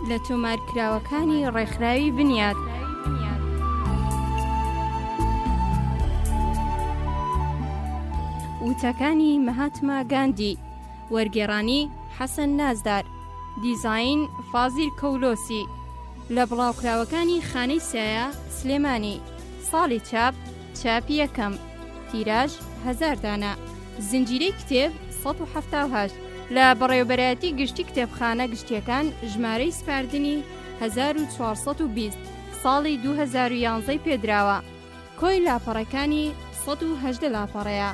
لە تۆمارکراوەکانی ڕێکخراوی بنیاد. وتەکانی مەهاتما گاندی، وەرگێڕانی حەسەن نازدار، دیزاین فازیل کەولۆسی، لە بڵاوکراوەکانی خانەی سایە سلێمانی. ساڵی چاپی یەکەم، تیراژ 1000 دانە، زنجیرەی کتێب 178. لە بەڕێوەبەرایەتی گشتی کتێبخانە گشتیەکان ژمارەی سپاردنی 1420 ساڵی 2011 پێدراوە. کۆی لاپەڕەکانی 118 لاپەڕەیە.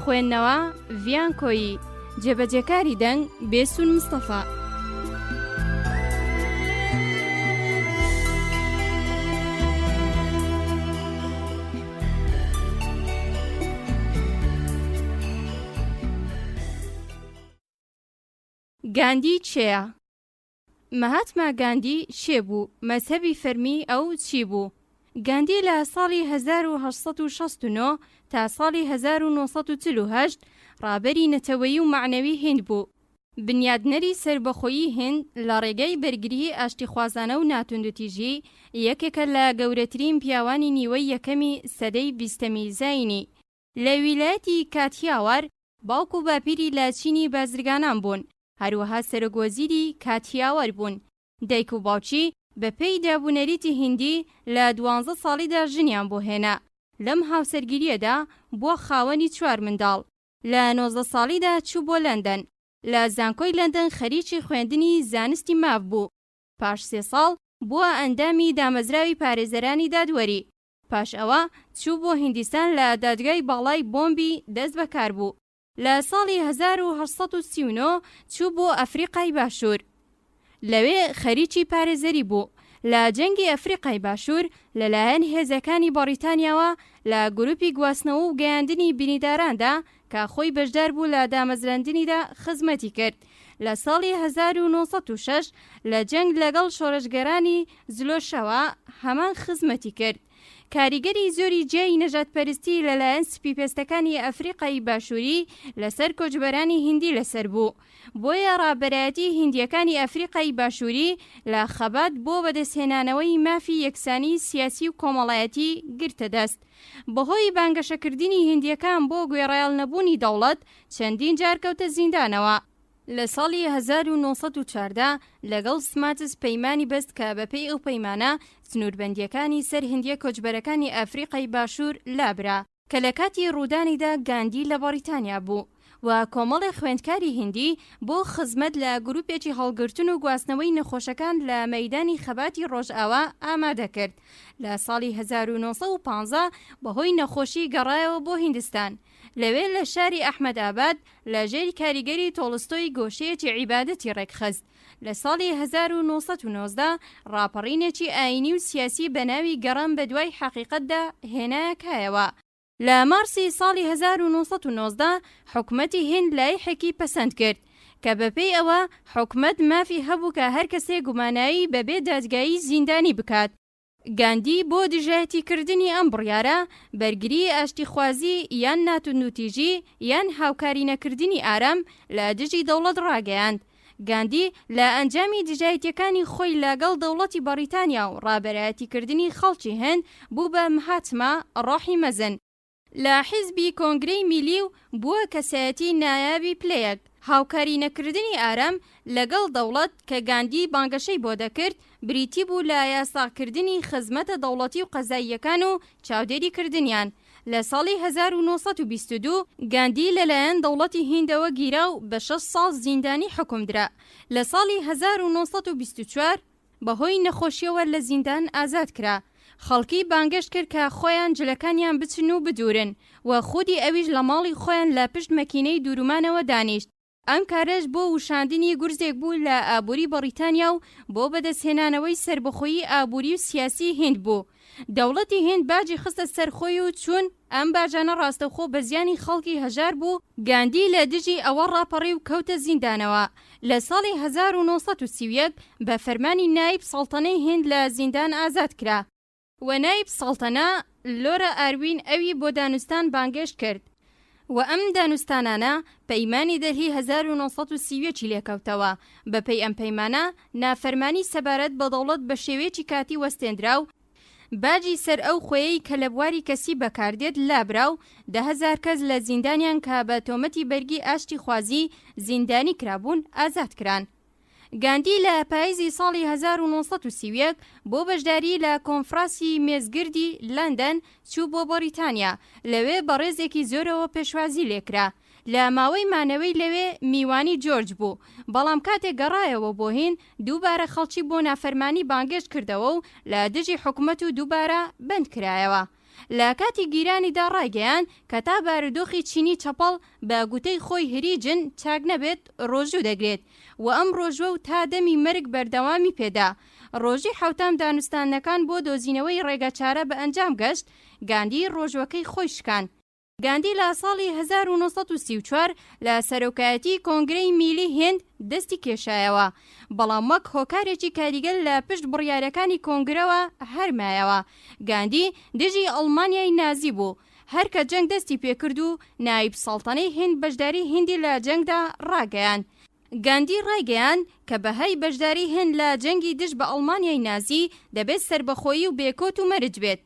خوێندنەوە ڤیان کۆیی، جێبەجێکاری دەنگ بێسون مستەفا. گاندی چێە؟ مەهاتما گاندی شێ بوو، مەزهەبی فەرمی ئەو چی بوو؟ گاندی لە ساڵی 1869 تا ساڵی 1948 ڕابەری نەتەوەیی و معنەوی هێند بوو. بنیادنەری سەربەخۆیی هێند لە ڕێگەی بەرگری ئاشتیخوازانە و ناتوندوتیژی، یەکێکە لە گەورەترین پیاوانی نیوەی یەکەمی سەدەی 20ەمی زاینی. لە ویلایەتی کاتیاوار باوکو باپیری لە چینی بازرگانان بوون، هەروەها سەرۆکوەزیری کاتیاوار بوون. دایک و باوچی بە پێی دابوونەریتی هیندی لە 12 ساڵیدا ژنیان بۆ هێنا. لەم هاوسەرگیریەدا بووە خاوەنی 4 منداڵ. لە 19 ساڵیدا چوو بۆ لەندەن. لە زانکۆی لەندەن خەریکی خوێندنی زانستی ماف بوو. پاش 3 ساڵ بووە ئەندامی دامەزراوی پارێزەرانی دادوەری. پاش ئەوە چوو بۆ هیندستان، لە دادگای باڵای بۆمبی دەست بەکار بوو. لە ساڵی 1839 چوو بۆ ئەفریقای باشوور. لەوێ خەریکی پارێزەری بوو. لە جەنگی ئەفریقای باشوور لەلایەن هێزەکانی بەریتانیاوە لە گروپی گواستنەوە و گەیاندنی بینیداراندا کە خۆی بەشدار بوو لە دامەزراندنیدا خزمەتی کرد. لە ساڵی 1906 لە جەنگ لەگەڵ شۆڕشگەرانی زلۆشەوە هەمان خزمەتی کرد. کاریگەری زۆری جێی نەژادپەرستی لەلایەن سپیپێستەکانی ئەفریقای باشووری لەسەر کۆچبەرانی هیندی لەسەر بوو. بۆیە ڕابەرایەتی هیندیەکانی ئەفریقای باشووری لە خەبات بۆ بەدەستهێنانەوەی مافی یەکسانی سیاسی و کۆمەڵایەتی گرتە دەست. بەهۆی بانگەشەکردنی هیندیەکان بۆ گوێڕایەڵ نەبوونی دەوڵەت چەندین جار کەوتە زیندانەوە. لە ساڵی 1914 لەگەڵ سماتس پەیمانی بەست کە بەپێی ئەو پەیمانە سنووربەندیەکانی سەر هیندیە کۆچبەرەکانی ئەفریقای باشوور لابرا، کە لە کاتی ڕوودانیدا گاندی لە بەریتانیا بوو و کۆمەڵی خوێندکاری هیندی بۆ خزمەت لە گروپێکی هەڵگرتن و گواستنەوەی نەخۆشەکان لە مەیدانی خەباتی ڕۆژئاوا ئامادە کرد. لە ساڵی 1915 بەهۆی نەخۆشی گەڕایەوە بۆ هیندستان. لەوێ لە شاری ئەحمەداباد لە ژێری کاریگەری تۆڵستۆی گۆشەیەکی عیبادەتی ڕێکخست. لە ساڵی 1919 ڕاپەڕینێکی ئاینی و سیاسی بە ناوی گەڕان بە دوای حەقیقەتدا هێنایەکایەوە. لە مارسی ساڵی 1919 حکومەتی هیند لایحێکی پەسەند کرد کە بەپێی ئەوە حکومەت مافی هەبوو کە هەر کەسێک گومانایی بەبێ دادگایی زیندانی بکات. گاندی بۆ دژایەتیکردنی ئەم بڕیارە بەرگری ئاشتیخوازی یان ناتوندوتیژی یان هاوکاری نەکردنی ئارام لە دژی دەوڵەت ڕاگەیاند. گاندی لە ئەنجامی دژایەتیەکانی خۆی لەگەڵ دەوڵەتی بەریتانیا و ڕابەرایەتیکردنی خەڵکی هێند بوو بە مەهاتما ڕۆحی مەزن. لە حیزبی کۆنگرەی میلی و بووە کەسایەتی نایابی پلەیەک. هاوکاری نەکردنی ئارام لەگەڵ دەوڵەت کە گاندی بانگەشەی بۆ دەکرد بریتی بوو لە یاساکردنی خزمەتە دەوڵەتی و قەزاییەکان و چاودێریکردنیان. لە ساڵی 1922 گاندی لەلایەن دەوڵەتی هیندەوە گیرا و بە 6 ساڵ زیندانی حکومدرا. لە ساڵی 1924 بەهۆی نەخۆشیەوە لە زیندان ئازاد کرا. خەڵکی بانگەشت کرد کە خۆیان جلەکانیان بچن و بدورن و خودی ئەویش لە ماڵی خۆیان لە پشت مەکینەی دوورومانەوە دانیشت. ئەم کارەش بۆ وشاندنی گورزێک بوو لە ئابووری بەریتانیا و بۆ بەدەستهێنانەوەی سەربەخۆیی ئابووری و سیاسی هیند بوو. دەوڵەتی هیند باجی خستە سەرخۆی و چوون ئەم باجانە ڕاستەخۆ بە زیانی خەڵکی هەژار بوو. گاندی لە دژی ئەوە ڕاپەڕی و کەوتە زیندانەوە. لە ساڵی 1931 بە فەرمانی نایب سەڵتەنەی هیند لە زیندان ئازاد کرا و نایب سەڵتەنە لۆرە ئاروین ئەوی بۆ دانوستان بانگەشت کرد. و ئەم دانوستانانە پەیمانی دەلهی 1930 لێکەوتەوە. بەپەی ئەم پەیمانە نافەرمانی سەبارەت بە دەوڵەت بە شێوەیەکی کاتی وەستێنرا و باجی سەر ئەو خۆیەی کە لە بواری کەسی بەکاردێت لابرا و 10,000 کەس لە زیندانیان کە بە تۆمەتی بەرگی ئاشتی خوازی زیندانی کرابوون ئازاد کران. گاندی لە پاییزی ساڵی 1930 بۆ بەشداری لە کۆنفراسی مێزگردی لەندەن چوو بۆ بەریتانیا، لەوێ بە ڕێزێکی زۆرەوە پێشوازی لێکرا. لە ماوەی مانەوەی لەوێ میوانی جۆرج بوو، بەڵام کاتێک گەڕایەوە بۆ هین دووبارە خەڵکی بۆ نافەرمانی بانگێشت کردەوە و لە دژی حکومەت و دووبارە بند کرایەوە. لە کاتی گیرانیدا ڕایگەیان کە تا بارودۆخی چینی چەپەڵ بە گوتەی خۆی هریجن چاک نەبێت ڕۆژوو دەگرێت و ئەم ڕۆژوە و تا دەمی مەرگ بەردەوامی پێدا. ڕۆژی حوتام دانوستانەکان بۆ دۆزینەوەی ڕێگەچارە بە ئەنجام گەشت. گاندی ڕۆژوەکەی خۆی شکان. گاندی لە ساڵی 1934 لە سەرۆکایەتی کۆنگرەی میلی هێند دەستی کێشایەوە، بەڵام وەک هۆکارێکی کاریگەر لە پشت بڕیارەکانی کۆنگرەوە هەرمایەوە. گاندی دژی ئەڵمانیای نازی بوو، هەر کە جەنگ دەستی پێکرد و نایب سەڵتەنەی هێند بەشداری هێندی لە جەنگدا ڕاگەیان. گاندی ڕایگەیان کە بەهای بەشداری هێند لە جەنگی دژ بە ئەڵمانیای نازی دەبێت سربەخۆیی و بێکۆت و مەرج بێت.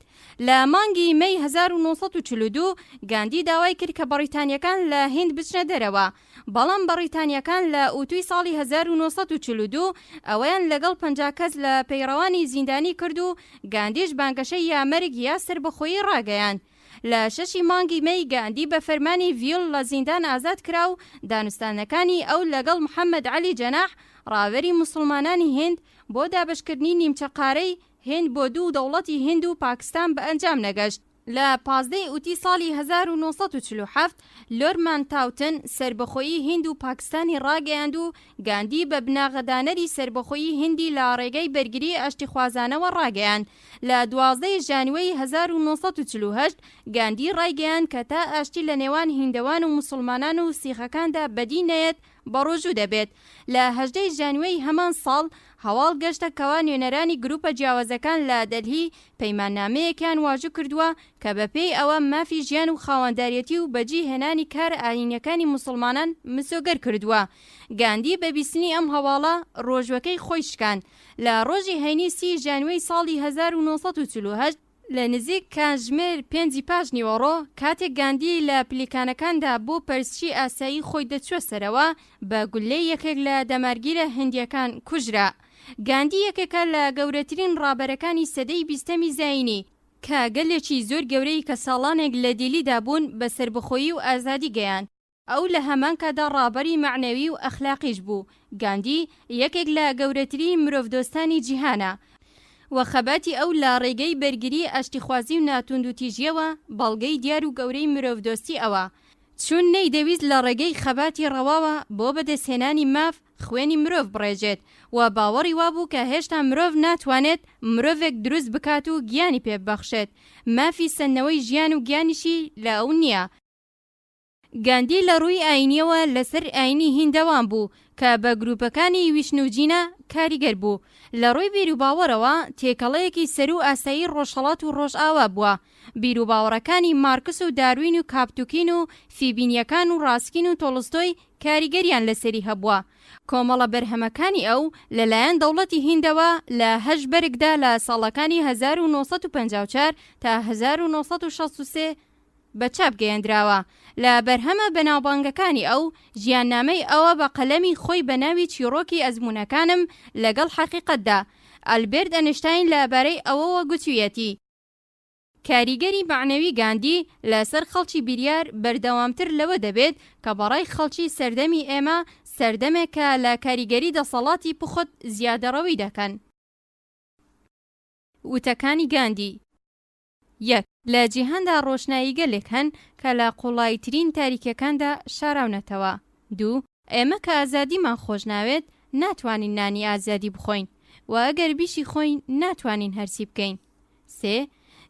لە مانگی مەی 1942 گاندی داوای کرد کە بەریتانیەکان لە هێند بچنە دەرەوە، بەڵام بەریتانیەکان لە ئوتوی ساڵی 1942 ئەوەیان لەگەڵ 50 کەس لە پەیڕەوانی زیندانی کرد و گاندیش بانگەشەی یا مەرگ یا سربەخۆیی ڕاگەیان. لە 6 مانگی مەی گاندی بە فەرمانی ڤیل لە زیندان ئازاد کرا و دانوستانەکانی ئەو لەگەڵ محەممەد عەلی جەناح ڕاوەری موسڵمانانی هێند بۆ دابشکردنی نیمچەقارەی هێند بۆ دوو دەوڵەتی هند و پاکستان بە ئەنجام نەگەشت. لە 15 ئوتی ساڵی 1947 لۆرمان تاوتن سربەخۆیی هند و پاکستانی ڕاگەیاند و گاندی بە بناغەدانەری سربەخۆیی هندی لە ڕێگەی بەرگری ئاشتی خوازانەوە ڕاگەیاند. لە 12 ژانواری 1948 گاندی ڕایگەیاند کە تا ئاشتی لە نێوان هیندەوان و موسڵمانان و سیخەکاندا بەدی نەیەت بەڕۆژوو دەبێت. لە 18 ژانواری هەمان ساڵ هەواڵ گەشتە کەوا نوێنەرانی گروپە جیاوازەکان لە دەلهی پەیماننامەیەکیان واژوو کردووە کە بەپێی ئەوە مافی ژیان و خاوەنداریەتی و بەجی هێنانی کار ئاینیەکانی موسڵمانان مسۆگەر کردووە. گاندی بە بیستنی ئەم هەواڵە ڕۆژوەکەی خۆی شکان. لە ڕۆژی هەینی 30 ژانواری ساڵی 1948 لە نزیک کاتژمێر 5 پاش نیوەڕۆ کاتێک گاندی لە پلیکانەکاندا بۆ پەرسچی ئاسایی خۆی دەچوە سەرەوە بە گولەی یەکێک لە دەمارگیرە هەندیەکان کوژرا. گاندی یەکێکە لە گەورەترین ڕابەرەکانی سەدەی 20ەمی زاینی کە گەلێکی زۆر گەورەی کە ساڵانێک لە دیلیدا بوون بە سربەخۆیی و ئازادی گەیاند. ئەو لە هەمان کادا ڕابەری معنەوی و ئەخلاقیش بوو. گاندی یەکێک لە گەورەترین مرۆڤدۆستانی جیهانە و خەباتی ئەو لە ڕێگەی بەرگری ئاشتیخوازی و ناتوندوتیژیەوە بەڵگەی دیار و گەورەی مرۆڤدۆستی ئەوە. چون نەیدەویست لە ڕێگەی خەباتی ڕەواوە بۆ بەدەستهێنانی ماف خوێنی مرۆڤ بڕێژێت و باوەڕی وابوو کە هێشتا مرۆڤ ناتوانێت مرۆڤێک دروست بکات و گیانی پێبەخشێت. مافی سندنەوەی ژیان و گیانیشی لە ئەو نییە. گاندی لە ڕووی ئاینیەوە لەسەر ئاینی هیندەوان بوو کە بە گروپەکانی ویشنوجینە کاریگەر بوو. لە ڕووی بیرروباوەڕەوە تێکەڵەیەکی سەر و ئاسایی ڕۆژهەڵات و ڕۆژئاوا بووە. بیرروباوەڕەکانی مارکس و داروین و کاپتوکین و فیبینیەکان و ڕاستکین و تۆڵستۆی کاریگەریان لەسەری هەبووە. کۆمەڵە بەرهەمەکانی ئەو لەلایەن دەوڵەتی هیندەوە لە 8 بەرگدا لە ساڵەکانی 1954 تا 1963 بەچاپ گەیەندراوە. لە بەرهەمە بەناوبانگەکانی ئەو ژیاننامەی ئەوە بە قەلەمی خۆی بە ناوی چیرۆکی ئەزمونەکانم لەگەڵ حەقیقەتدا. ئەلبێرت ئەنشتاین لەبارەی ئەوەوە گوتوویەتی کاریگەری معنەوی گاندی لەسەر خەڵکی بریار بەردەوامتر لەوە دەبێت کە بەڕای خەڵکی سەردەمی ئێمە سەردەمێکە لە کاریگەری دەسەڵاتی پخۆت زیادەڕەوی دەکەن. وتەکانی گاندی: 1. لە جیهاندا ڕۆشنایی گەلێک هەن کە لە قوڵایترین تاریکەکاندا شاراونەتەوە. 2. ئێمە کە ئازادیمان خۆش ناوێت ناتوانین نانی ئازادی بخۆین و ئەگەر بیشی خۆین ناتوانین هەرسی بکەین. 3.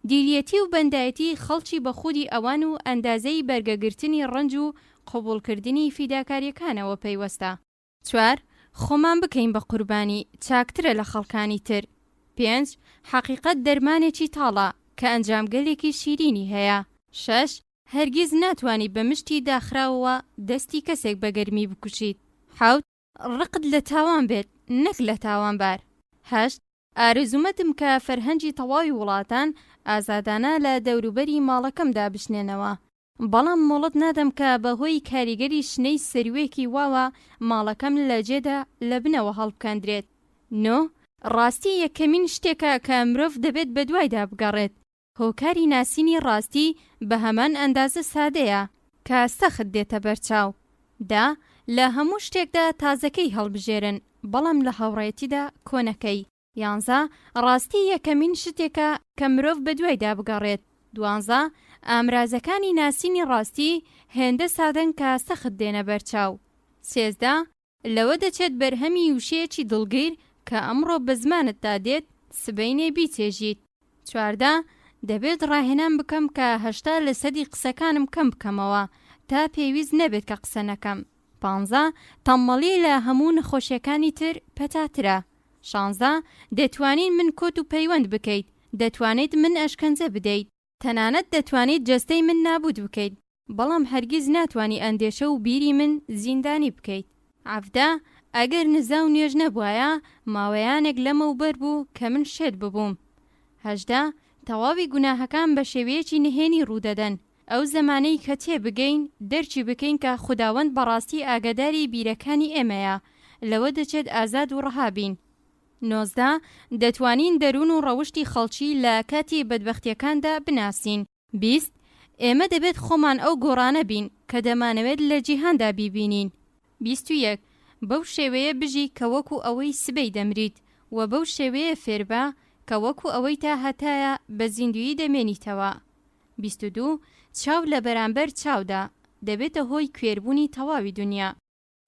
دیریەتی و بەندایەتی خەڵکی بە خودی ئەوان و ئەندازەی بەرگەگرتنی ڕنج و قبولکردنی فیداکاریەکانەوە پەیوەستە. 4. خۆمان بکەین بە قوربانی چاکترە لە خەڵکانی تر. 5. حەقیقەت دەرمانێکی تاڵە کە ئەنجامگەلێکی شیرینی هەیە. 6. هەرگیز ناتوانی بە مشتی داخراوەوە دەستی کەسێک بە گەرمی بکوشیت. 7. ڕقت لە تاوان بێت نەک لە تاوانبار. 8. ئارزومەتم کە فەرهەنگی تەواوی وڵاتان ئازادانە لە دەوروبەری ماڵەکەمدا بشنێنەوە، بەڵام مۆڵەت نادەم کە بەهۆی کاریگەری شنەی سەروێکی واوە ماڵەکەم لە جێدا لە بنەوە هەڵبکەندرێت. 9. ڕاستی یەکەمین شتێکە کە مرۆڤ دەبێت بە دوایدا بگەڕێت. هۆکاری ناسینی ڕاستی بە هەمان ئەندازە سادەیە کە سەخت دێتە بەرچاو. 10. لە هەموو شتێکدا تازەکەی هەڵبژێرن، بەڵام لە هاوڕێتیدا کۆنەکەی. 11. ڕاستی یەکەمین شتێکە کە مرۆڤ بە دوایدا بگەڕێت. 12. ئامرازەکانی ناسینی ڕاستی هێندە سادەن کە سەخت دێنە بەرچاو. 13. لەوە دەچێت بەرهەمی وشەیەکی دڵگیر کە ئەمڕۆ بە زمانتدا دێت سبەینێ بیچێژیت. 14. دەبێت ڕاهێنان بکەم کە 80% قسەکانم کەم بکەمەوە تا پێویست نەبێت کە قسە نەکەم. 15. تەمەڵی لە هەموو نەخۆشیەکانی تر پەتاترە. 16. دەتوانین من کۆت و پەیوەند بکەیت، دەتوانیت من ئەشکەنجە بدەیت، تەنانەت دەتوانیت جەستەی من نابود بکەیت، بەڵام هەرگیز ناتوانی ئەندێشە و بیری من زیندانی بکەیت. 17. ئەگەر نزا و نوێژ نەبوایە ماوەیانێک لەمەوبەر بوو کە من شێت ببووم. 18. تەواوی گوناهەکان بە شێوەیەکی نهێنی ڕوودەدەن، ئەو زەمانەی کە تێبگەین دەرچی بکەین کە خوداوەند بەڕاستی ئاگاداری بیرەکانی ئێمەیە، لەوە دەچێت ئازاد و ڕەهابین. 19. دەتوانین دەروون و ڕەوشی خەڵکی لە کاتی بەدبەختیەکاندا بناسین. 20. ئێمە دەبێت خۆمان ئەو گۆڕانە بین کە دەمانەوێت لە جیهاندا بیبینین. 21. بەو شێوەیە بژی کە وەکو ئەوەی سبەی دەمریت و بەو شێوەیە فێربە کە وەکو ئەوەی تا هەتایە بە زیندویی دەمێنیتەوە. 22. چاو لە بەرامبەر چاودا دەبێتە هۆی کوێربوونی تەواوی دنیا.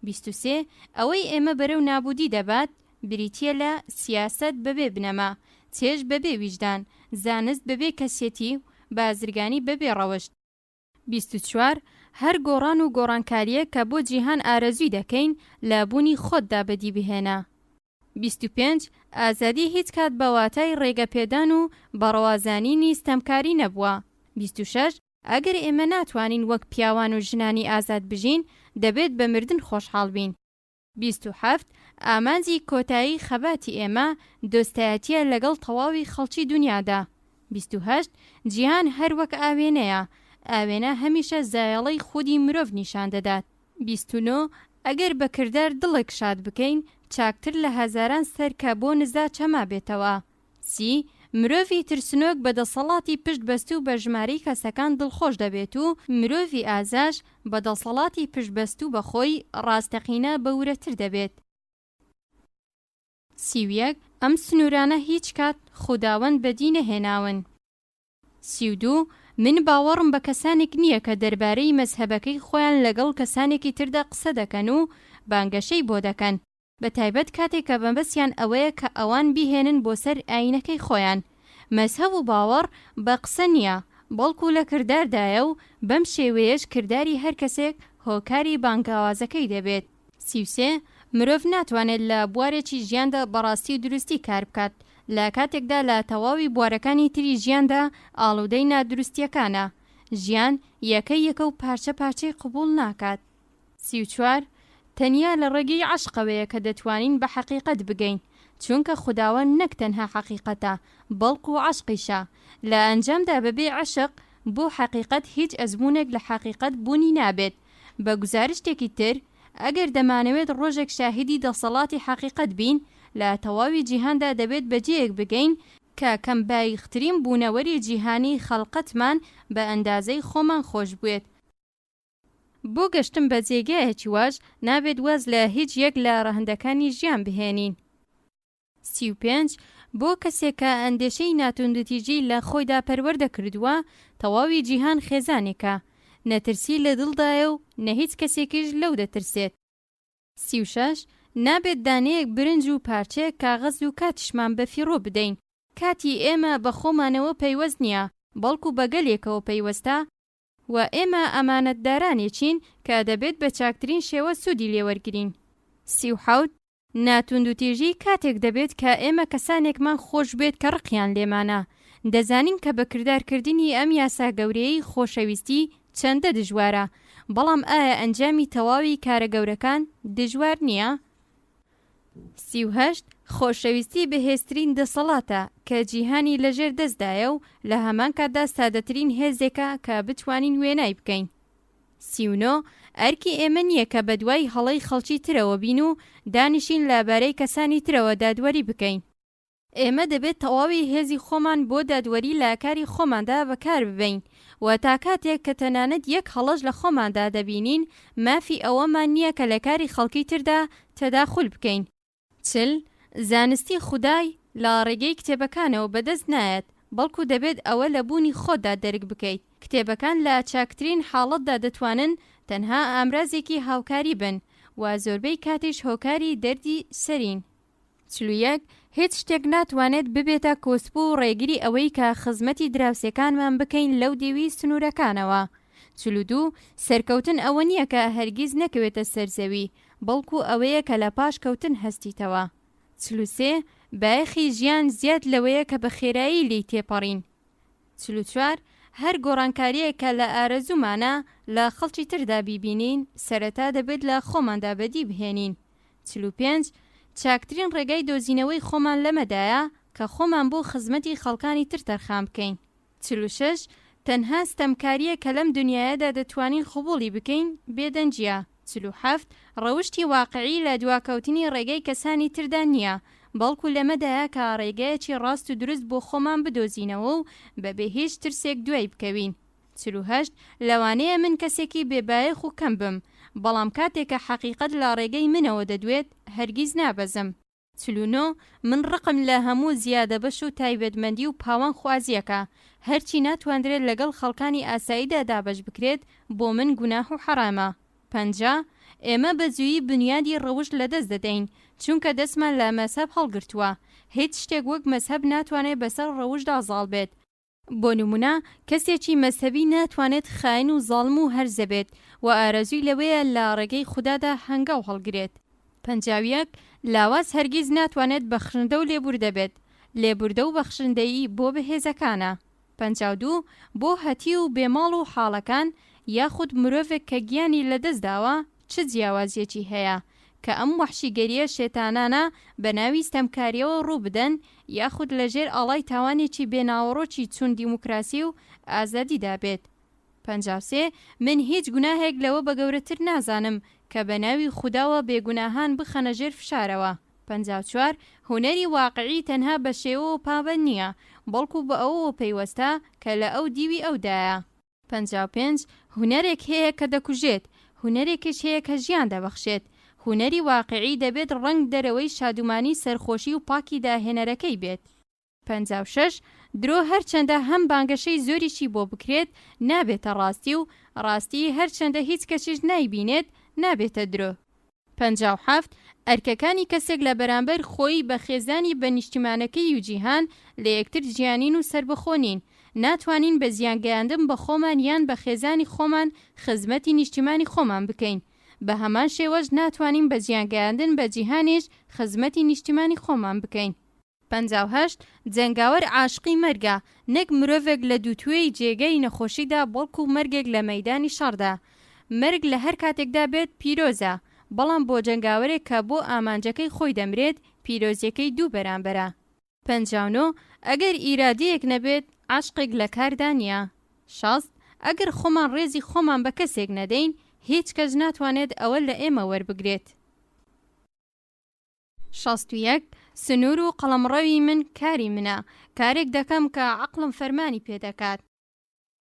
23. ئەوەی ئێمە بەرەو نابودی دەبات بریتیە لە سیاست بەبێ بنەما، چێژ بەبێ ویژدان، زانست بەبێ کەسێتی و بازرگانی بەبێ ڕەوشت. 24. هەر گۆڕان و گۆڕانکاریە کە بۆ جیهان ئارەزووی دەکەین لە بوونی خۆتدا بەدی بهێنا. 25. ئازادی هیچ کات بە واتای ڕێگەپێدان و بەڕەوازانینی ستەمکاری نەبووە. 26. ئەگەر ئێمە ناتوانین وەک پیاوان و ژنانی ئازاد بژین دەبێت بە مردن خۆشحاڵ بین. 27. ئامانجی کۆتایی خەباتی ئێمە دۆستایەتیە لەگەڵ تەواوی خەڵکی دنیادا. 28. جیهان هەر وەک ئاوێنەیە، ئاوێنە هەمیشە زایەڵەی خودی مرۆڤ نیشان دەدات. 29. ئەگەر بە کردار دڵێک شاد بکەین چاکتر لە هەزاران سەر کە بۆ نزا چەما بێتەوە. 30. مرۆڤی ترسنۆک بە دەسەڵاتی پشت بەست و بە ژمارەی کەسەکان دڵخۆش دەبێت و مرۆڤی ئازاش بە دەسەڵاتی پشت بەست و بەخۆی ڕاستەقینە بەورەتر دەبێت. 31. ئەم سنوورانە هیچ کات خوداوەند بەدی نەهێناون. 32. من باوەڕم بە کەسانێک نییە کە دەربارەی مەزهەبەکەی خۆیان لەگەڵ کەسانێکی تردا قسە دەکەن و بانگەشەی بۆ دەکەن، بە تایبەت کاتێک کە بەمبەستیان ئەوەیە کە ئەوان بیهێنن بۆ سەر ئاینەکەی خۆیان. مەزهەب و باوەڕ بە قسە نییە، بەڵکو لە کرداردایە و بەم شێوەیەش کردداری هەر کەسێک هۆکاری بانگاوازەکەی دەبێت. 33. مرۆڤ ناتوانێت لە بوارێکی ژیاندا بەڕاستی و دروستی کار بکات لە کاتێکدا لە تەواوی بوارەکانی تری ژیاندا ئاڵودەی نادروستیەکانە. ژیان یەکەی یەکە و پارچە پارچەی قبول ناکات. 34. تەنیا لە ڕێگەی عەشقەوەیە کە دەتوانین بە حەقیقەت بگەین، چونکە خوداوەند نەک تەنها حەقیقەتە بەڵکو عەشقیشە. لە ئەنجامدا بەبێ عەشق بۆ حەقیقەت هیچ ئەزموونێک لە حەقیقەت بوونی نابێت. بە گوزارشتێکی تر ئەگەر دەمانەوێت ڕۆژێک شاهیدی دەسەڵاتی حەقیقەت بین لە تەواوی جیهاندا دەبێت بەجێیەک بگەین کە کەم بایخترین بوونەوەری جیهانی خەڵقەتمان بە ئەندازەی خۆمان خۆش بوێت. بۆ گەشتن بە جێگایەکی واش نابێت وەز لە هیچ یەک لە ڕەهندەکانی ژیان بهێنین. 35. بۆ کەسێک کە ئەندێشەی ناتوندوتیژی لە خۆیدا پەروەردە کردووە تەواوی جیهان خێزانێکە، نەترسی لە دڵدایە و نە هیچ کەسێکیش لەو دەترسێت. 36. نابێت دانەیەک برنج و پارچەیەک کاغەز و کاتیشمان بە فیڕۆ بدەین. کاتی ئێمە بە خۆمانەوە پەیوەست نییە، بەڵکو بەگەلێکەوە پەیوەستە و ئێمە ئەمانەتدارانێکین کە دەبێت بە چاکترین شێوە سوودی لێوەرگرین. 37. ناتوندوتیژی کاتێک دەبێت کە ئێمە کەسانێکمان خۆش بێت کە ڕقیان لێمانە. دەزانین کە بە کردارکردنی ئەم یاسا گەورەی خۆشەویستی چەندە دژوارە، بەڵام ئایا ئەنجامی تەواوی کارە گەورەکان دژوار نییە؟ 38 خۆشەویستی بەهێزترین دەسەڵاتە کە جیهانی لەژێر دەستدایە و لە هەمان کاتدا سادەترین هێزێکە کە بتوانین وێنای بکەین. 39 ئەرکی ئێمە نییە کە بە دوای هەڵەی خەڵکی ترەوە بین و دانیشین لەبارەی کەسانی ترەوە دادوەری بکەین. ئێمە دەبێت تەواوی هێزی خۆمان بۆ دادوەری لە کاری خۆماندا بەکار ببەین و تا کاتێک کە تەنانەت یەک هەڵەش لە خۆماندا دەبینین مافی ئەوەمان نییە کە لە کاری خەڵکی تردا تەداخول بکەین. 40 زانستی خودای لە ڕێگەی کتێبەکانەوە بەدەست نایەت، بەڵکو دەبێت ئەوە لە بوونی خۆدا دەرک بکەیت. کتێبەکان لە چاکترین حاڵەتدا دەتوانن تەنها ئامرازێکی هاوکاری بن و زۆربەی کاتیش هۆکاری دەردی سەرین. 41 هیچ شتێک ناتوانێت ببێتە کۆسپوو و ڕێگری ئەوەی کە خزمەتی دراوسەکانمان بکەین لەو دێوی سنوورەکانەوە. 42 سەرکەوتن ئەوە نییە کە هەرگیز نەکەوێتە سەرزەوی، بەڵکو ئەوەیە کە لە پاش کەوتن هەستیتەوە. 43 بایەخی ژیان زیاد لەوەیە کە بە خێرایی لی تێپەڕین. 44 هەر گۆڕانکاریەک کە لە ئارەزومانە لە خەڵکی تردا بیبینین سەرەتا دەبێت لە خۆماندا بەدی بهێنین. 45 چاکترین ڕێگای دۆزینەوەی خۆمان لەمەدایە کە خۆمان بۆ خزمەتی خەڵکانی تر تەرخان بکەین. 46 تەنها ستەمکاریە کە لەم دنیایەدا دەتوانین قبوڵی بکەین بێدەنجیە. 47 ڕەوشتی واقعی لە دواکەوتنی ڕێگەی کەسانی تردا نییە، بەڵکو لەمەدایە کە ڕێگەیەکی ڕاست و دروست بۆ خۆمان بدۆزینەوە و بەبێ هیچ ترسێک دوای بکەوین. 48 لەوانەیە من کەسێکی بێبایەخ و کەم بم، بەڵام کاتێکە حەقیقەت لە ڕێگەی منەوە دەدوێت هەرگیز نابەزم. 49 من ڕقم لە هەموو زیادە بەش و تایبەتمەندی و پاوان خوازیەکە، هەرچی ناتوانرێت لەگەڵ خەڵکانی ئاساییدا دابەش بکرێت بۆ من گوناح و حرامە. 50 ئێمە بەجوویی بنیادی ڕەوشت لەدەست دەدەین چونکە دەستمان لە مەسەب هەڵگرتووە، هیچ شتێک وەک مەسەب ناتوانێت بەسەر ڕەوشدا زاڵ بێت. بۆ نمونە کەسێکی مەسەبی ناتوانێت خاین و زاڵم و هەرزە بێت و ئارەزووی لەوەیە لە ڕێگەی خوددادا هەنگاو هەڵگرێت. 51 لاواز هەرگیز ناتوانێت بەخشندە و لێبوردە بێت، لێبوردە و بەخشندەیی بۆ بەهێزەکانە. 52 بۆ هەتی و بێماڵ و حاڵەکان یاخود مرۆڤێک کە گیانی لەدەستداوە چ جیاوازیەکی هەیە کە ئەم وەحشیگەریە شێتانانە بە ناوی ستەمکاریەوە ڕوو بدەن یاخود لەژێر ئاڵای تاوانێکی بێناوەڕۆکی چون دیموکراسی و ئازادیدا بێت. 53 من هیچ گوناهێک لەوە بە گەورەتر نازانم کە بە ناوی خودداوە بێگوناهان بخەنە ژێر فشارەوە. 54 هونەری واقعی تەنها بە شێوە و پابەند نییە، بەڵکو بە ئەوەوە پەیوەستە کە لە ئەو دیوی ئەودایە. 55 هونەرێک هەیە کە دەکوژێت، هونەرێکش هەیە کە ژیان دەبەخشێت. هونەری واقعی دەبێت ڕنگ دەرەوەی شادومانی سەرخۆشی و پاکی داهێنەرەکەی بێت. 56 درۆ هەرچەندە هەم بانگەشەی زۆریشی بۆ بکرێت نابێتە ڕاستی و ڕاستی هەرچەندە هیچ کەسیش نایبینێت نابێتە درۆ. 57 ئەرکەکانی کەسێک لە بەرامبەر خۆی بە خێزانی بەنیشتیمانەکەی و جیهان لە یەکتر جیانین و سربەخۆنین، ناتوانین بە زیانگەیاندن بە خۆمان یان بە خێزانی خۆمان خزمەتی نیشتیمانی خۆمان بکەین، بە هەمان شێوەش ناتوانین بە زیانگەیاندن بە جیهانیش خزمەتی نیشتیمانی خۆمان بکەین. 58 جەنگاوەر عاشقی مەرگە، نەک مرۆڤێک لە دووتوێی جێگەی نەخۆشیدا بەڵکو مەرگێک لە مەیدانی شەڕدا. مەرگ لە هەر کاتێکدا بێت پیرۆزە، بەڵام بۆ جەنگاوەرێک کە بۆ ئامانجەکەی خۆی دەمرێت پیرۆزیەکەی دوو بەرامبەرە. 59 ئەگەر ئیرادەیەک نەبێت عاشقێک لە کاردا نییە. 60 ئەگەر خۆمان ڕێزی خۆمان بە کەسێک نەدەین هیچ کەس ناتوانێت ئەوە لە ئێمە وەربگرێت. 61 سنوور و قەڵەمڕەوی من کاری منە، کارێک دەکەم کە عەقڵم فەرمانی پێدەکات.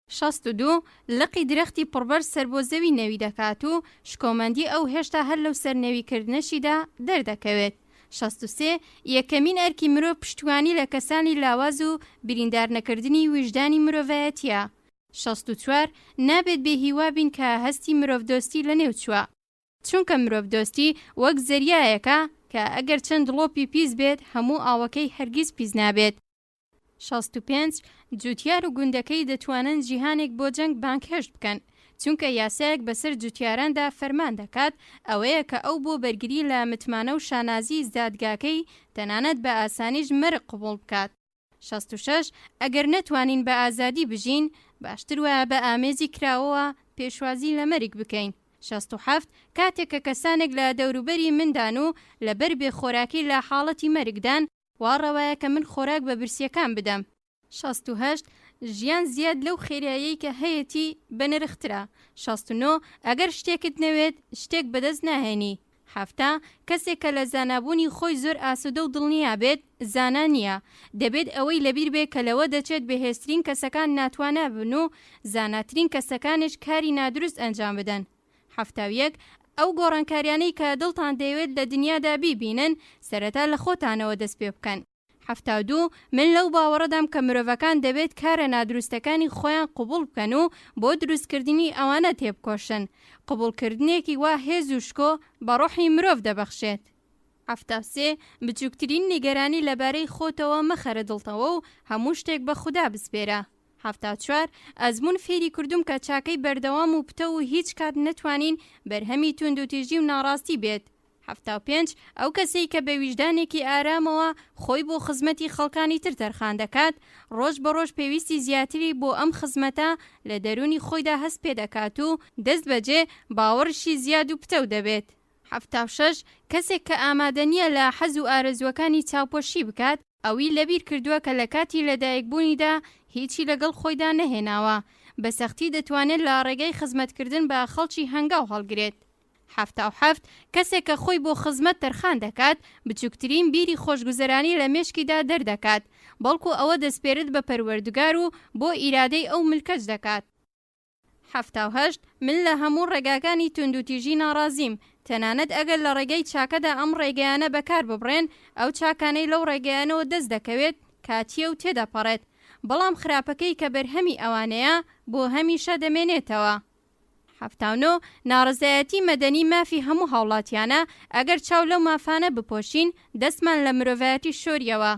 62 لقی درەختی پڕبەر سەر بۆ زەوی نەوی دەکات و شکۆمەندی ئەو هێشتا هەر لەو سەرنەویکردنەشیدا دەردەکەوێت. 63 یەکەمین ئەرکی مرۆڤ پشتیوانی لە کەسانی لاواز و بریندار نەکردنی وجدانی مرۆڤایەتیە. 64 نابێت بێهیوا بین کە هەستی مرۆڤدۆستی لە نێو چووە، چونکە مرۆڤدۆستی وەک زەریایەکە کە ئەگەر چەند دڵۆپی پیس بێت هەموو ئاوەکەی هەرگیز پیس نابێت. 65 جوتیار و گوندەکەی دەتوانن جیهانێک بۆ جەنگ بانکهێشت بکەن، چونکە یاسایەک بەسەر جوتیاراندا فەرمان دەکات ئەوەیە کە ئەو بۆ بەرگری لە متمانە و شانازی زادگاکەی تەنانەت بە ئاسانیش مەرگ قبوڵ بکات. 66 ئەگەر نەتوانین بە ئازادی بژین باشتر وایە بە ئامێزی کراوەوە پێشوازی لە مەرگ بکەین. 67 کاتێک کە کەسانێک لە دەوروبەری مندان و لەبەر بێخۆراکی لە حاڵەتی مەرگدان وا ڕەوایە کە من خۆراک بە برسیەکان بدەم. 68 ژیان زیاد لەو خێراییەی کە هەیەی بەنرخترا. 69 ئەگەر شتێکت نەوێت شتێک بەدەست ناهێنی. 7 کەسێک کە لە زانابوونی خۆی زۆر ئاسوودە و دڵنیا بێت زانا نییە. دەبێت ئەوەی لەبیر بێ کە لەوە دەچێت بەهێزترین کەسەکان ناتوانە بن و زاناترین کەسەکانش کاری نادروست ئەنجام بدەن. 71 ئەو گۆڕانکاریانەی کە دڵتان دەیەوێت لە دنیادا بیبینن سەرەتا لە خۆتانەوە دەست پێ بکەن. 72 من لەو باوەڕەدام کە مرۆڤەکان دەبێت کارە نادروستەکانی خۆیان قبول بکەن و بۆ دروستکردنی ئەوانە تێبکۆشن. قبولکردنێکی وا هێز و شکۆ بە ڕۆحی مرۆڤ دەبەخشێت. 73 بچووکترین نیگەرانی لەبارەی خۆتەوە مەخەرە دڵتەوە و هەموو شتێک بە خودا بسپێرە. 74 ئەزمون فێری کردوم کە چاکەی بەردەوام و پتە و هیچ کات نەتوانین بەرهەمی توندوتیژی و ناڕاستی بێت. 75 ئەو کەسەی کە بە ویژدانێکی ئارامەوە خۆی بۆ خزمەتی خەڵکانی تر تەرخان دەکات ڕۆژ بە ڕۆژ پێویستی زیاتری بۆ ئەم خزمەتە لە دەرونی خۆیدا هەست پێ دەکات و دەست بەجێ باوەڕشی زیاد و پتە و دەبێت. 76 کەسێک کە ئامادە نییە لە حەز و ئارەزوەکانی چاوپۆشی بکات ئەوی لەبیر کردووە کە لە کاتی لەدایکبوونیدا هیچی لەگەڵ خۆیدا نەهێناوە بە سەختی دەتوانێت لە ڕێگەی خزمەتکردن بە خەڵکی هەنگاو هەڵگرێت. 77 کەسێک کە خۆی بۆ خزمەت تەرخان دەکات بچووکترین بیری خۆشگوزەرانی لە مێشکیدا دەردەکات بەڵکو ئەوە دەسپێرت بە پەروەردگار و بۆ ئیرادەی ئەو ملکەچ دەکات. 78 من لە هەموو ڕێگاکانی توندوتیژی ناڕازیم تەنانەت ئەگەر لە ڕێگەی چاکەدا ئەم ڕێگەیانە بەکار ببڕێن ئەو چاکانەی لەو ڕێگەیانەوە دەست دەکەوێت کاتیە و تێدەپەڕێت بەڵام خراپەکەی کە بەرهەمی ئەوانەیە بۆ هەمیشە دەمێنێتەوە. 79 ناڕزایەتی مەدەنی مافی هەموو هاوڵاتیانە ئەگەر چاو لەو مافانە بپۆشین دەستمان لە مرۆڤایەتی شۆریەوە.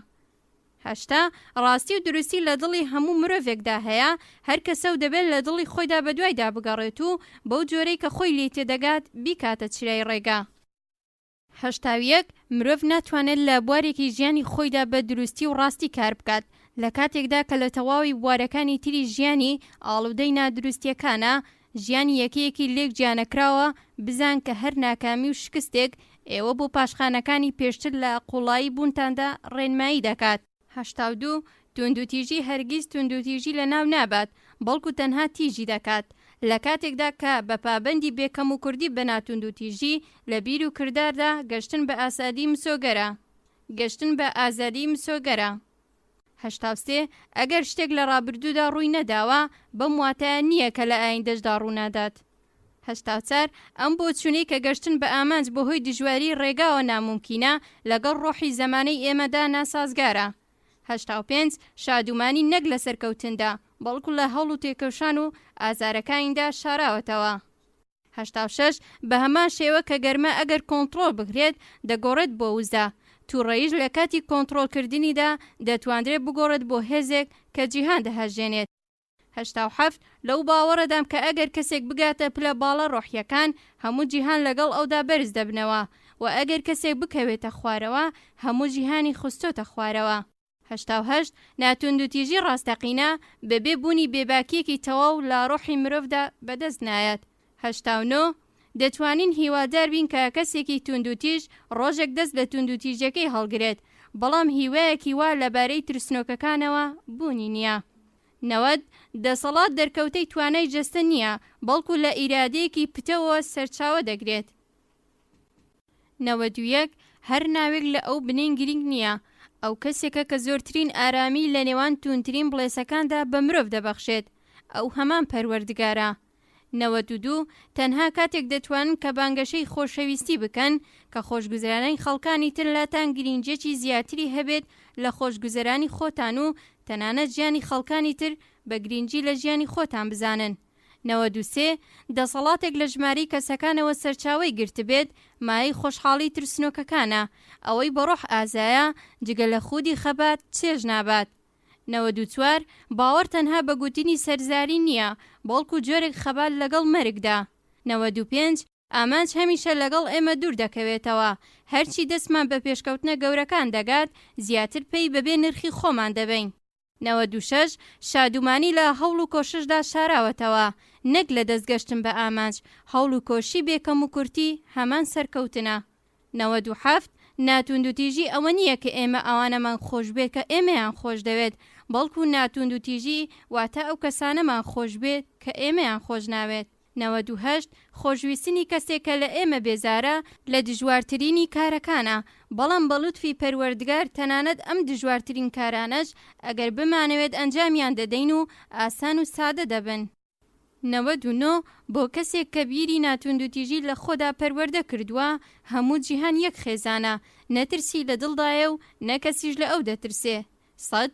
80 ڕاستی و دروستی لە دڵی هەموو مرۆڤێکدا هەیە هەر کەسە و دەبێت لە دڵی خۆیدا بەدوایدا بگەڕێت و بەو جۆرەی کە خۆی لێ تێدەگات بیکاتە چرای ڕێگا. 81 مرۆڤ ناتوانێت لە بوارێکی ژیانی خۆیدا بە دروستی و ڕاستی کار بکات لە کاتێکدا کە لە تەواوی بوارەکانی تری ژیانی ئاڵودەی نادروستیەکانە ژیانی یەکەیەکی لێک گیانەکراوە بزان کە هەر ناکامی و شکستێک ئێوە بۆ پاشخانەکانی پێشتر لە قوڵایی بوونتاندا ڕێنمایی دەکات. 82 توندوتیژی هەرگیز توندوتیژی لە ناو نابات بەڵکو تەنها تیژی دەکات لە کاتێکدا کە بە پابەندی بێکەم و کوردی بە ناتوندوتیژی لە بیر و کرداردا گەشتن بە ئاسادی مسۆگەرە. گەشتن بە ئازادی مسۆگەرە. 83 ئەگەر شتێک لە ڕابردوودا ڕووی نەداوە بەم واتایە نییە کە لە ئایندەشدا ڕوونادات. 84 ئەم بۆچوونەی کە گەشتن بە ئامانج بەهۆی دژواری ڕێگاوە ناممکینە لەگەڵ ڕۆحی زەمانەی ئێمەدا ناسازگارە. 85 شادومانی نەک لە سەرکەوتندا بەڵکو لە هەڵ و تێکەوشان و ئازارەکانیدا شاراوەتەوە. 86 بە هەمان شێوە کە گەرمە ئەگەر کۆنتڕۆڵ بکرێت دەگۆڕێت بۆ وزە تووڕەیش لە کاتی کۆنتڕۆڵکردنیدا دەتوانرێت بگۆڕێت بۆ هێزێک کە جیهان دەهەژێنێت. 87 لەو باوەڕەدام کە ئەگەر کەسێک بگاتە پلە باڵە ڕۆحیەکان هەموو جیهان لەگەڵ ئەودا بەرز دەبنەوە و ئەگەر کەسێک بکەوێتە خوارەوە هەموو جیهانی خستۆتە خوارەوە. 88 ناتوندوتیژی ڕاستەقینە بەبێ بوونی بێباکیەکی تەواو لە ڕۆحی مرۆڤدا بەدەست نایەت. 89 دەتوانین هیوادار بین کە کەسێکی توندوتیژ ڕۆژێک دەست لە توندوتیژەکەی هەڵگرێت بەڵام هیوایەکی وا لەبارەی ترسنۆکەکانەوە بوونی نییە. 90 دەسەڵات دەرکەوتەی توانای جەستە نییە بەڵکو لە ئیرادەیەکی پتەوە سەرچاوە دەگرێت. 91 هەر ناوێک لە ئەو بنین گرنگ نییە ئەو کەسێکە کە زۆرترین ئارامی لە نێوان توندترین بڵێسەکاندا بە مرۆڤ دەبەخشێت ئەو هەمان پەروەردگارە. 92 تەنها کاتێک دەتوانن کە بانگەشەی خۆشەویستی بکەن کە خۆشگوزەرانی خەڵکانی تر لاتان گرنگجێکی زیاتری هەبێت لە خۆشگوزەرانی خۆتان و تەنانەت ژیانی خەڵکانی تر بە گرنگی لە ژیانی خۆتان بزانن. 93 دەسەڵاتێک لە ژمارەی کەسەکانەوە سەرچاوەی گرتبێت مای خۆشحاڵی ترسنۆکەکانە ئەوەی بەڕۆح ئازایە جگە لە خودی خەبات چێژ نابات. 94 باوەڕ تەنها بە گوتنی سەرزاری نییە بەڵکو جۆرێک خەبات لەگەڵ مەرگدا. 95 ئامانج هەمیشە لەگەڵ ئێمە دوور دەکەوێتەوە هەرچی دەستمان بە پێشکەوتنە گەورەکان دەگات زیاتر پێی بەبێ نرخی خۆمان دەبین. 96 شادومانی لە هەوڵ و کۆششدا شاراوەتەوە، نەک لە دەستگەشتن بە ئامانج، هەوڵ و کۆشی بێکەم و کورتی هەمان سەرکەوتنە. 97 ناتوندوتیژی ئەوە نییە کە ئێمە ئەوانەمان خۆش بێت کە ئێمەیان خۆش دەوێت، بەڵکو ناتوندوتیژی واتە ئەو کەسانەمان خۆش بێت کە ئێمەیان خۆش ناوێت. 98 خۆشویستنی کەسێکە لە ئێمە بێزارە لە دژوارترینی کارەکانە، بەڵام بە لوتفی پەروەردگار تەنانەت ئەم دژوارترین کارانەش ئەگەر بمانەوێت ئەنجامیان دەدەین و ئاسان و سادە دەبن. 99 بۆ کەسێک کە بیری ناتوندوتیژی لە خۆدا پەروەردە کردووە، هەموو جیهان یەک خێزانە، نەترسی لە دڵدایە و نەکەسیش لە ئەو دەترسێ. 100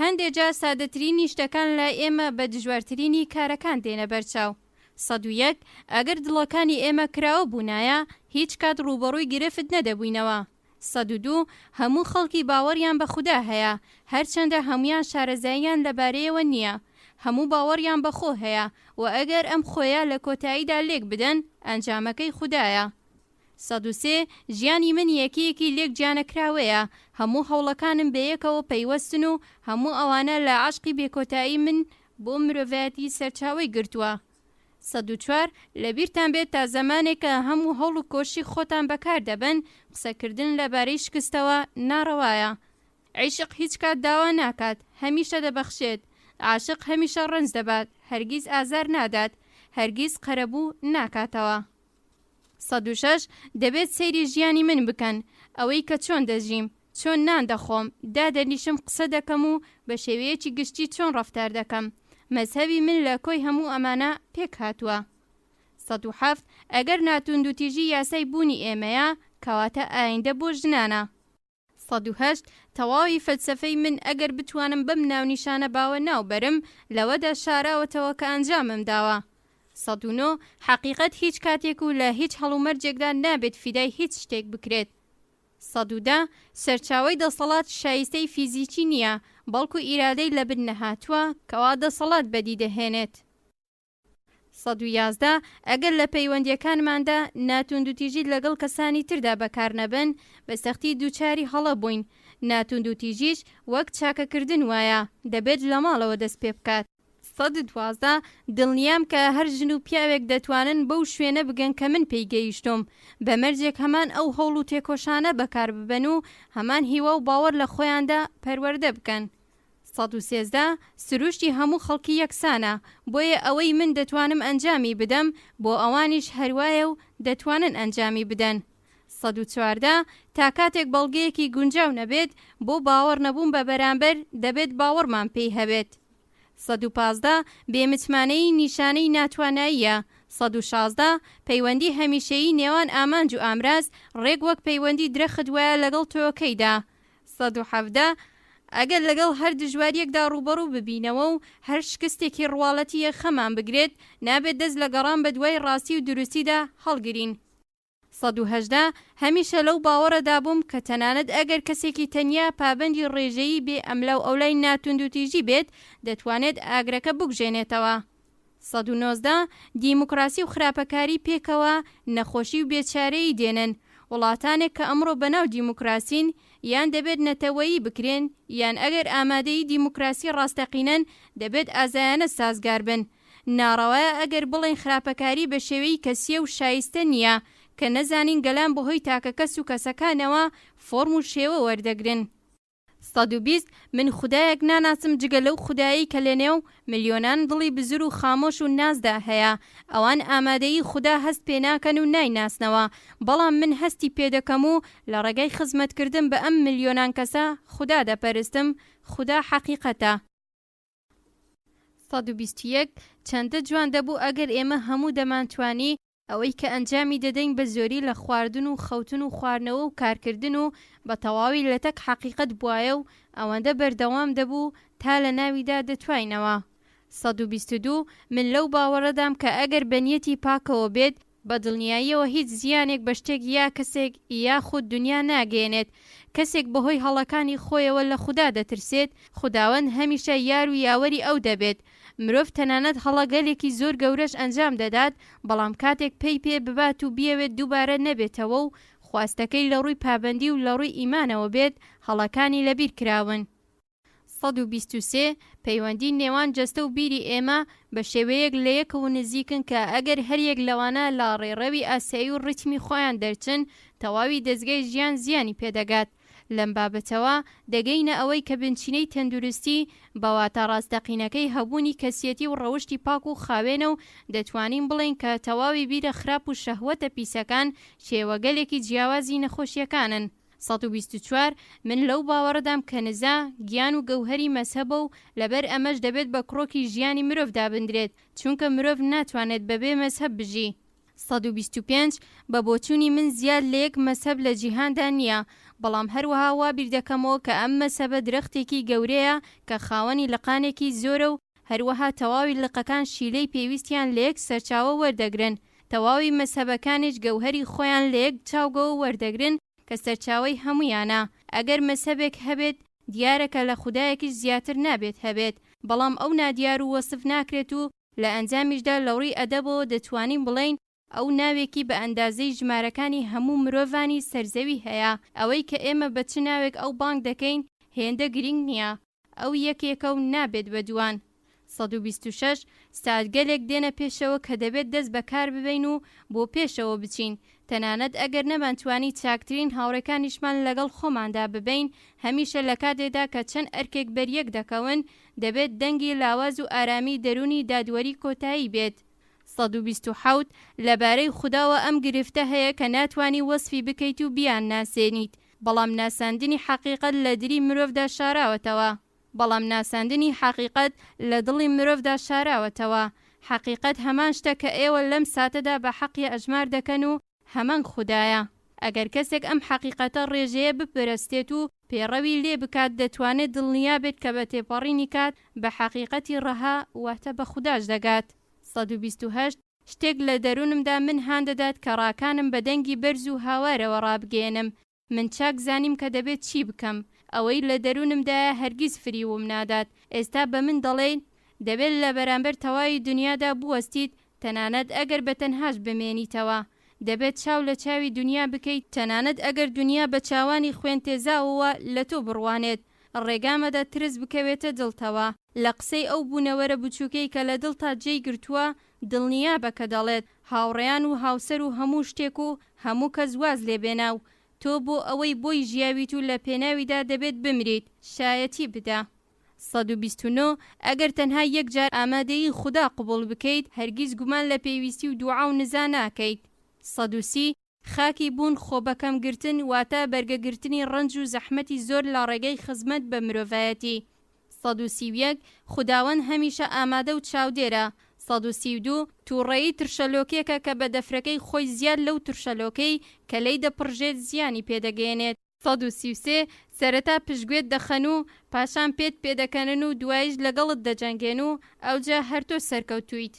هەندێک جار سادەترینی شتەکان لای ئێمە بە دژوارترینی کارەکان دێنە بەرچاو. 101 ئەگەر دڵەکانی ئێمە کراوە بوونایە، هیچ کات ڕوبەڕووی گرفت نەدەبووینەوە. 102 هەموو خەڵکی باوەڕیان بە خودا هەیە، هەرچەندە هەمویان شارەزاییان لەبارەیەوە نییە، هەموو باوەڕیان بەخۆ هەیە و ئەگەر ئەم خۆیە لە کۆتاییدا لێک بدەن ئەنجامەکەی خودایە. 103 ژیانی من یەکیەکی لێک گیانەکراوەیە، هەموو هەوڵەکانم بەیەکەوە پەیوەستن و هەموو ئەوانە لە عاشقی بێکۆتایی من بۆ مرۆڤایەتی سەرچاوەی گرتووە. 104 لەبیرتان بێت تا زەمانێکە هەموو هەوڵ و کۆشی خۆتان بەکار دەبن، قسەکردن لەبارەی شکستەوە ناڕەوایە. عیشق هیچ کات داوا ناکات، هەمیشە دەبەخشێت. عاشق هەمیشە ڕەنج دەبات، هەرگیز ئازار نادات، هەرگیز قەرەبوو ناکاتەوە. 106 دەبێت سەیری ژیانی من بکەن، ئەوەی کە چۆن دەژیم، چۆن نان دەخۆم، دادەنیشم، قسە دەکەم و بە شێوەیەکی گشتی چۆن ڕەفتار دەکەم. مەزهەبی من لە کۆی هەموو ئەمانە پێک هاتووە. 107 ئەگەر ناتوندوتیژی یاسای بوونی ئێمەیە، کەواتە ئایندە بۆ ژنانە. 108 تەواوی فەلسەفەی من ئەگەر بتوانم بەم ناونیشانە باوە ناوبەرم، لەوەدا شاراوەتەوە کە ئەنجامم داوە. 109 حەقیقەت هیچ کاتێک و لە هیچ هەڵومەرجێکدا نابێت فیدای هیچ شتێک بکرێت. 110 سەرچاوەی دەسەڵات شایستەی فیزیکی نییە، بەڵکو ئیرادەی لە بن نەهاتووە کەوا دەسەڵات بەدی دەهێنێت. 111 ئەگەر لە پەیوەندیەکانماندا ناتوندوتیژی لەگەڵ کەسانی تردا بەکار نەبن، بە سەختی دووچاری هەڵە بووین. ناتوندوتیژیش وەک چاکەکردن وایە، دەبێت لە ماڵەوە دەست پێ بکات. 112 دڵنیام کە هەر ژن و پیاوێک دەتوانن بەو شوێنە بگەن کە من پێی گەیشتم، بە مەرجێک هەمان ئەو هەوڵ و تێکۆشانە بەکار ببەن و هەمان هیوا و باوەڕ لە خۆیاندا پەروەردە بکەن. 113 سروشتی هەموو خەڵکی یەکسانە، بۆیە ئەوەی من دەتوانم ئەنجامی بدەم بۆ ئەوانیش هەروایە و دەتوانن ئەنجامی بدەن. 114 تا کاتێک بەڵگەیەکی گونجاو نەبێت بۆ باوەڕ نەبوون بە بەرامبەر، دەبێت باوەڕمان پێی هەبێت. 115 بێمتمانەی نیشانەی ناتواناییە. 116 پەیوەندی هەمیشەیی نێوان ئامانج و ئامراز ڕێک وەک پەیوەندی درەخت وایە لەگەڵ تۆکەیدا. 117 ئەگەر لەگەڵ هەر دژواریەکدا ڕوبەڕوو ببینەوە و هەر شکستێکی ڕواڵەتیە خەمان بگرێت، نابێت دەست لە گەڕان بە دوای ڕاستی و دروستیدا هەڵگرین. 118 هەمیشە لەو باوەڕەدا بووم کە تەنانەت ئەگەر کەسێکی تەنیا پابەندی ڕێژەیی بێ ئەملاو ئەولای ناتوندوتیژی بێت، دەتوانێت ئاگرەکە بگژێنێتەوە. 119 دیموکراسی و خراپەکاری پێکەوە نەخۆشی و بێچارەیی دێنن. وڵاتانێک کە ئەمڕۆ بەناو دیموکراسین، یان دەبێت نەتەوەیی بکرێن، یان ئەگەر ئامادەی دیموکراسی ڕاستەقینەن، دەبێت ئازایانە سازگار بن. ناڕەوایە ئەگەر بڵێن خراپەکاری بە شێوەی کەسیە و شایستە نییە، کە نەزانین گەلان بەهۆی تاکە کەس و کەسەکانەوە فۆرم و شێوە وەردەگرن. 120 من خودایەک ناناسم جگە لەو خودایی کە لەنێو ملیۆنان دڵی بزر و خامۆش و نازدا هەیە، ئەوان ئامادەیی خوددا هەست پێ ناکەن و نایناسنەوە، بەڵام من هەستی پێدەکەم و لە ڕێگەی خزمەتکردن بە ئەم ملیۆنان کەسە خوددا دەپەرستم، خوددا حەقیقەتە. 121 چەندە جوان دەبوو ئەگەر ئێمە هەموو دەمانتوانی ئەوەی کە ئەنجامی دەدەین بە زۆری لە خواردن و خەوتن و خواردنەوە و کارکردن و بە تەواوی لە تەک حەقیقەت بوایە و ئەوەندە بەردەوام دەبوو تا لە ناویدا دەتوانینەوە. 122 من لەو باوەڕەدام کە ئەگەر بەنیەتی پاکەوە بێت، بە دڵنیاییەوە هیچ زیانێک بە شتێک یا کەسێک یاخود دنیا ناگەێنێت. کەسێک بەهۆی هەڵەکانی خۆیەوە لە خوددا دەترسێت، خوداوەند هەمیشە یار و یاوەری ئەو دەبێت. مرۆڤ تەنانەت هەڵەگەلێکی زۆر گەورەش ئەنجام دەدات، بەڵام کاتێک پێی پێ ببات و بیەوێت دووبارە نەبێتەوە و خواستەکەی لە ڕووی پابەندی و لە ڕووی ئیمانەوە بێت، هەڵەکانی لەبیر کراون. 123 پەیوەندی نێوان جەستە و بیری ئێمە بە شێوەیەک لە یەکەوە نزیکن کە ئەگەر هەریەک لەوانە لە ڕێڕەوی ئاسایی و ڕیتمی خۆیان دەرچن تەواوی دەستگای ژیان زیانی پێدەگات. لەم بابەتەوە دەگەینە ئەوەی کە بنچینەی تەندروستی بەواتە ڕاستەقینەکەی هەبوونی کەسیەتی و ڕەوشی پاک و خاوێنە و دەتوانین بڵێن کە تەواوی بیرە خراپ و شەهوەتە پیسەکان شێوەگەلێکی جیاوازی نەخۆشیەکانن. 124 من لەو باوەڕدام کە نزا گیان و گەوهەری مەسهەبە و لەبەر ئەمەش دەبێت بە کڕۆکی ژیانی مرۆڤ دابدرێت چونکە مرۆڤ ناتوانێت بەبێ مەسهەب بژی. 125 بە بۆچوونی من زیاد لە یەک مەسهەب لە جیهاندا نییە، بەڵام هەروەها وا بیردەکەمەوە کە ئەم مەسهەبە درەختێکی گەورەیە کە خاوەنی لقانێکی زۆرە و هەروەها تەواوی لقەکان شیلەی پێویستیان لە یەک سەرچاوە وەردەگرن. تەواوی مەسهەبەکانیش گەوهەری خۆیان لە یەک چاوگەوە وەردەگرن کە سەرچاوەی هەمویانە. ئەگەر مەسهەبێک هەبێت دیارەکە لە خودایەکیش زیاتر نابێت هەبێت، بەڵام ئەو نادیار و وەسف ناکرێت و لە ئەنجامیشدا لەڕووی ئەدەبەوە دەتوانین بڵین ئەو ناوێکی بە ئەندازەی ژمارەکانی هەموو مرۆڤانی سەرزەوی هەیە. ئەوەی کە ئێمە بە چ ناوێک ئەو بانگ دەکەین هێندە گرنگ نییە، ئەو یەکێکە و نابێت بە دوان. 126 ساتگەلێک دێنە پێشەوە کە دەبێت دەست بەکار ببین و بۆ پێشەوە بچین، تەنانەت ئەگەر نەمانتوانی چاکترین هاوڕێکانیشمان لەگەڵ خۆماندا ببین هەمیشە لە کاتێدا کە چەند ئەرکێک بەریەک دەکەون دەبێت دەنگی لاواز و ئارامی دەرونی دادوەری کۆتایی بێت. 127 لەبارەی خوداوە ئەم گرفتە هەیە کە ناتوانی وەسفی بکەیت و بیان ناسێنیت، بەڵام ناساندنی حەقیقەت لە دلی مرۆڤدا شاراوەتەوە. لە دڵی مرۆڤدا شاراوەتەوە. حەقیقەت هەمان شتە کە ئێوە لەم ساتەدا بە حەقی ئەژمار دەکەن و هەمان خودایە. ئەگەر کەسێک ئەم حەقیقەتە ڕێژەیە بپەرستێت و پێڕەوی لێ بکات دەتوانێت دڵنیا بێت کە بە تێپەڕینی کات بە حەقیقەتی ڕەها واتە بە خوداش دەگات. 128 شتێک لە دەروونمدا من هان دەدات کە ڕاکانم بە دەنگی بەرز و هاوارەوە ڕابگەێنم. من چاک زانیم کە دەبێت چی بکەم. ئەوەی لە دەروونمدایە هەرگیز فریوم نادات. ئێستا بە من دەڵێن دەبێت لە بەرامبەر تەواوی دنیادا بوەستیت، تەنانەت ئەگەر بە تەنهاش بمێنیتەوە. دەبێت چاو لە چاوی دنیا بکەیت، تەنانەت ئەگەر دنیا بە چاوانی خوێن تێزاوەوە لە تۆ بڕوانێت. ڕێگامەدا ترس بکەوێتە دڵتەوە. لە قسەی ئەو بوونەوەرە بچووکەی کە لە دڵتا جێی گرتووە دڵنیا بە کە دەڵێت هاوڕێیان و هاوسەر و هەموو شتێک و هەموو کەس واز لێبێناو تۆ بۆ ئەوەی بۆی ژیاویت و لە پێناویدا دەبێت بمریت، شایەتی بدە. 129 ئەگەر تەنها یەک جار ئامادەی خوددا قبول بکەیت هەرگیز گومان لە پێویستی و دوعا و نزا ناکەیت. 130 خاکی بوون خۆبەکەم گرتن واتە بەرگەگرتنی ڕەنج و زەحمەتی زۆر لە ڕێگەی خزمەت بە مرۆڤایەتی. 131 خوداوەند هەمیشە ئامادە و چاودێرە. 132 تووڕەیی ترشەلۆکێکە کە بە دەفرەکەی خۆی زیاد لەو ترشەلۆکەی کە لەی دەپڕژێت زیانی پێدەگەێنێت. 133 سەرەتا پشتگوێت دەخەن و پاشان پێت پێدەکەنن و دوایش لەگەڵت دەجەنگێن و ئەوجا هەرتۆ سەرکەوتویت.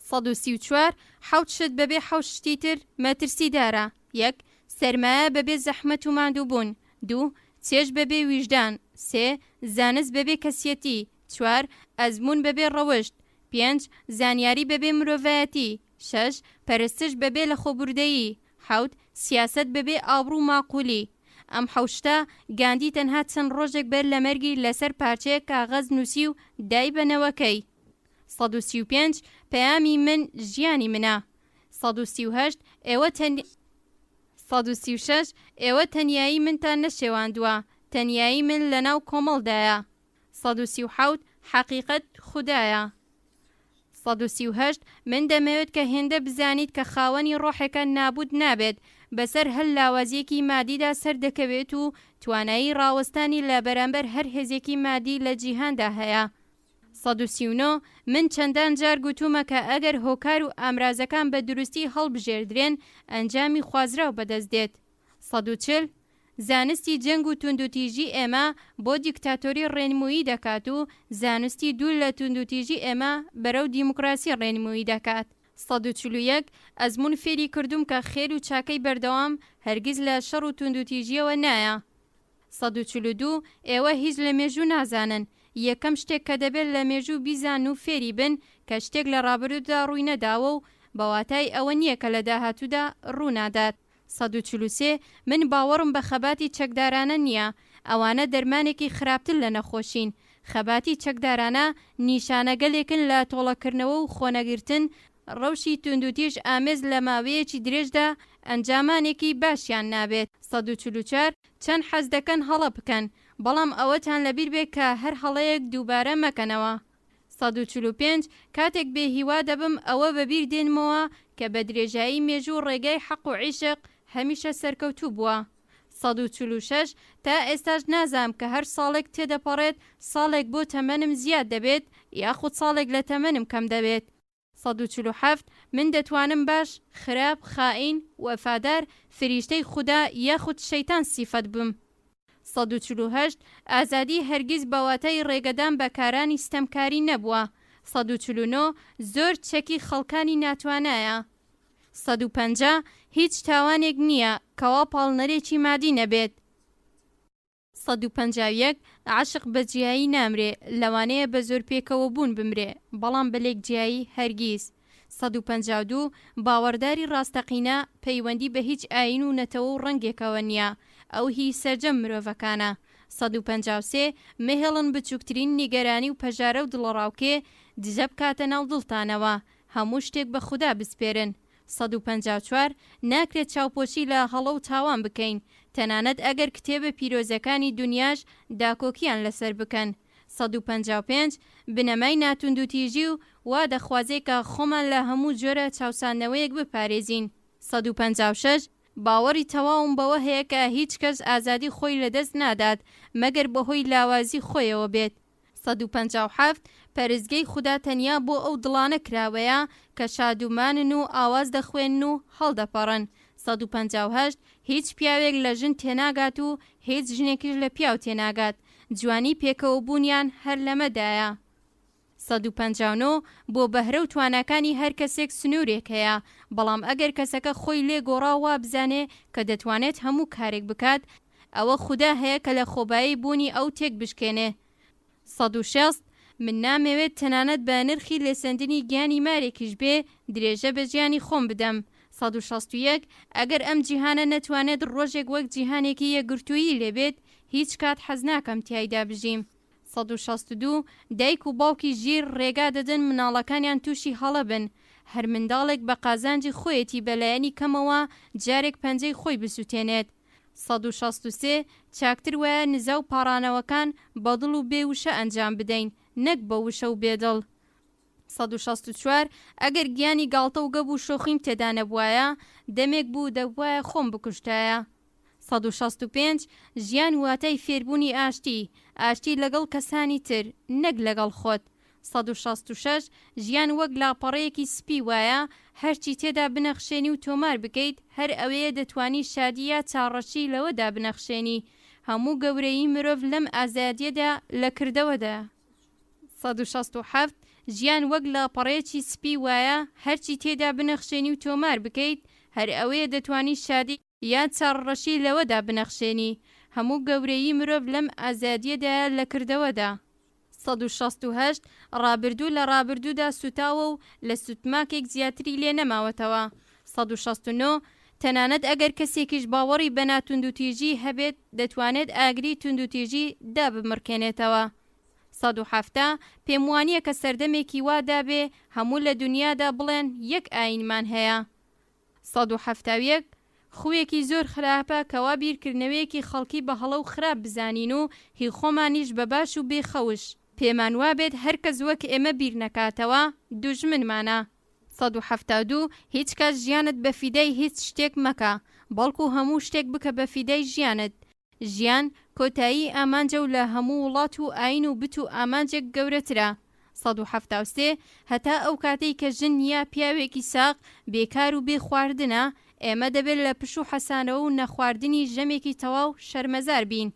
134 حەوت شت بەبێ حەوت شتی تر مەترسیدارە. 1 سەرمایە بەبێ زەحمەت و ماندووبوون. 2 چێژ بەبێ ویژدان. 3 زانست بەبێ کەسیەتی. 4 ئەزمون بەبێ ڕەوشت. 5 زانیاری بەبێ مرۆڤایەتی. 6 پەرستش بەبێ لە خۆبوردەیی. 7 سیاست بەبێ ئابڕوو ماقولی. ئەم حەوشتە گاندی تەنها چەند ڕۆژێک بەر لە مەرگی لەسەر پارچەیە کاغەز نووسی و دای بەنەوەکەی. 135 پەیامی من ژیانی منە. 138 136 ئێوە تەنیایی منتان نەشێواندووە، تەنیایی من لەناو کۆمەڵدایە. 137 حەقیقەت خودایە. 138 من دەمەوێت کە هێندە بزانیت کە خاوەنی ڕۆحێکە نابود نابێت، بەسەر هەر لاوازیەکی مادیدا سەر دەکەوێت و توانایی ڕاوەستانی لە بەرامبەر هەر هێزێکی مادی لە جیهاندا هەیە. 139 من چەندان جار گوتومە کە ئەگەر هۆکار و ئامرازەکان بە دروستی هەڵبژێردرێن ئەنجامی خوازراو بەدەست دێت. 140 زانستی جەنگ و توندوتیژی ئێمە بۆ دیکتاتۆری ڕێنمویی دەکات و زانستی دوور لە توندوتیژی ئێمە بەرەو دیموکراسی ڕێنمویی دەکات. 141 ئەزمون فێری کردوم کە خێر و چاکەی بەردەوام هەرگیز لە شەڕ و توندوتیژیەوە نایە. 142 ئێوە هیچ لە مێژوو نازانن. یەکەم شتێک کە دەبێت لە مێژوو بیزان و فێری بن کە شتێک لە ڕابردوودا ڕووی نەداوە و بەواتای ئەوە نییە کە لە داهاتوودا ڕوونادات. 143 من باوەڕم بە خەباتی چەکدارانە نییە. ئەوانە دەرمانێکی خراپتر لە نەخۆشین. خەباتی چەکدارانە نیشانەگەلێکن لە تۆڵەکردنەوە و خۆنەگرتن ڕەوشی توندوتیژ ئامێز لە ماوەیەکی درێژدا ئەنجامانێکی باشیان نابێت. 144 چەند حەز دەکەن هەڵە بکەن، بەڵام ئەوەتان لەبیر بێت کە هەر هەڵەیەک دووبارە مەکەنەوە. 145 کاتێک بێهیوا دەبم ئەوە بەبیر دێنمەوە کە بە درێژایی مێژوو ڕێگای حەق و عیشق هەمیشە سەرکەوتوو بووە. 146 تا ئێستاش نازام کە هەر ساڵێک تێدەپەڕێت ساڵێک بۆ تەمەنم زیاد دەبێت یاخود ساڵێک لە تەمەنم کەم دەبێت. 147 من دەتوانم باش، خراپ، خائین، وەفادار، فریشتەی خودا یاخود شەیتان سیفەت بم. 148 ئازادی هەرگیز بەواتای ڕێگەدان بە کارانی ستەمکاری نەبووە. 149 زۆر چەکی خەڵکانی ناتوانایە. 150 هیچ تاوانێک نییە کەوا پاڵنەرێکی مادی نەبێت. 151 عاشق بە جیایی نامرێ، لەوانەیە بە زۆر پێکەوە بوون بمرێ، بەڵام بەلێک جیایی هەرگیز. 152 باوەڕداری ڕاستەقینە پەیوەندی بە هیچ ئاین و نەتەوە و ڕەنگێکەوە نییە، ئەو هی سەرجەم مرۆڤەکانە. 153 مهێڵن بچووکترین نیگەرانی و پەژارە و دڵڕاوکێ دژە بکاتە ناو دڵتانەوە، هەموو شتێک بە خودا بسپێرن. 154 ناکرێت چاوپۆشی لە هەڵە و تاوان بکەین، تەنانەت ئەگەر کتێبە پیرۆزەکانی دنیاش داکۆکیان لەسەر بکەن. 155 بنەمای ناتوندوتیژی و وا دەخوازێت کە خۆمان لە هەموو جۆرە چاوسانەوەیەک بپارێزین. 156 باوەڕی تەواوم بەوە هەیە کە هیچ کەس ئازادی خۆی لەدەست نادات مەگەر بەهۆی لاوازی خۆیەوە بێت. 157 پەرزگەی خودا تەنیا بۆ ئەو دڵانە کراوەیە کە شادومانن و ئاواز دەخوێن و هەڵدەپەڕن. 158 هیچ پیاوێک لە ژن تێناگات و هیچ ژنێکیش لە پیاو تێناگات، جوانی پێکەوە بوونیان هەر لەمەدایە. 159 بۆ بەهرە و توانەکانی هەر کەسێک سنوورێک هەیە، بەڵام ئەگەر کەسەکە خۆی لێ گۆڕاوە بزانێ کە دەتوانێت هەموو کارێک بکات، ئەوە خودا هەیە کە لە خۆبایی بوونی ئەو تێک بشکێنێ. 160 من نامەوێت تەنانەت بە نرخی لێسەندنی گیانی مارێکیش بێ درێژە بە ژیانی خۆم بدەم. 161 ئەگەر ئەم جیهانە نەتوانێت ڕۆژێک وەک جیهانێکی یەکگرتوویی لێبێت هیچ کات حەز ناکەم تیایدا بژیم. 162 دایک و باوکی ژیر ڕێگا دەدەن مناڵەکانیان تووشی هەڵە بن، هەر منداڵێک بە قازانجی خۆیەتی بەلایەنی کەمەوە جارێک پەنجەی خۆی بسووتێنێت. 163 چاکتر وایە نزا و پاڕانەوەکان بەدڵ و بێوشە ئەنجام بدەین، نەک بە وشە و بێدڵ. 164 ئەگەر گیانی گاڵتە و گەب و شۆخیم تێدا نەبوایە دەمێک بوو دەبوایە خۆم بکوشتایە. 165 ژیان واتای فێربوونی ئاشتی لەگەڵ کەسانی تر نەک لەگەڵ خۆت. 166 ژیان وەک لاپەڕەیەکی سپی وایە هەرچی تێدا بنەخشێنی و تۆمار بکەیت هەر ئەوەیە دەتوانی شادیە چاڕەشی لەوەدا بنەخشێنی، هەموو گەورەی مرۆڤ لەم ئازادیەدا لە کردەوەدا. 167 ژیان وەک لاپەڕەیەکی سپی وایە هەرچی تێدا بنەخشێنی و تۆمار بکەیت هەر ئەوەیە دەتوانی شادی یان چاڕەشی لەوەدا بنەخشێنی، هەموو گەورەی مرۆڤ لەم ئازادیەدا لە کردەوەدا. 168 ڕابردوو لە ڕابردوودا سوتاوە و لە سوتماکێک زیاتری لێ نەماوەتەوە. 169 تەنانەت ئەگەر کەسێکیش باوەڕی بە ناتوندوتیژی هەبێت دەتوانێت ئاگری توندوتیژی دابمڕکێنێتەوە. 170 پێم وانییە کە سەردەمێکی وادا بێ هەموو لە دنیادا بڵێن یەک ئاینمان هەیە. 171 خوێکی زۆر خراپە کەوا بیرکردنەوەیەکی خەڵکی بە هەڵە و خراپ بزانین و هی خۆمانیش بە باش و بێخەوش پێمان وابێت هەرکەس وەک ئێمە بیر نەکاتەوە دوژمنمانە. 172 هیچ کەس ژیانت بە فیدای هیچ شتێک مەکە، بەڵکو هەموو شتێک بکە بە فیدای ژیانت. ژیان کۆتایی ئامانجە و لە هەموو وڵات و ئاین و بت و ئامانجێک گەورەترە. 173 هەتا ئەو کاتەی کە ژن یا پیاوێکی ساق بێکار و بێ خواردنە ئێمە دەبێت لە پش و حەسانەوە و نەخواردنی ژەمێکی تەواو شەرمەزار بین.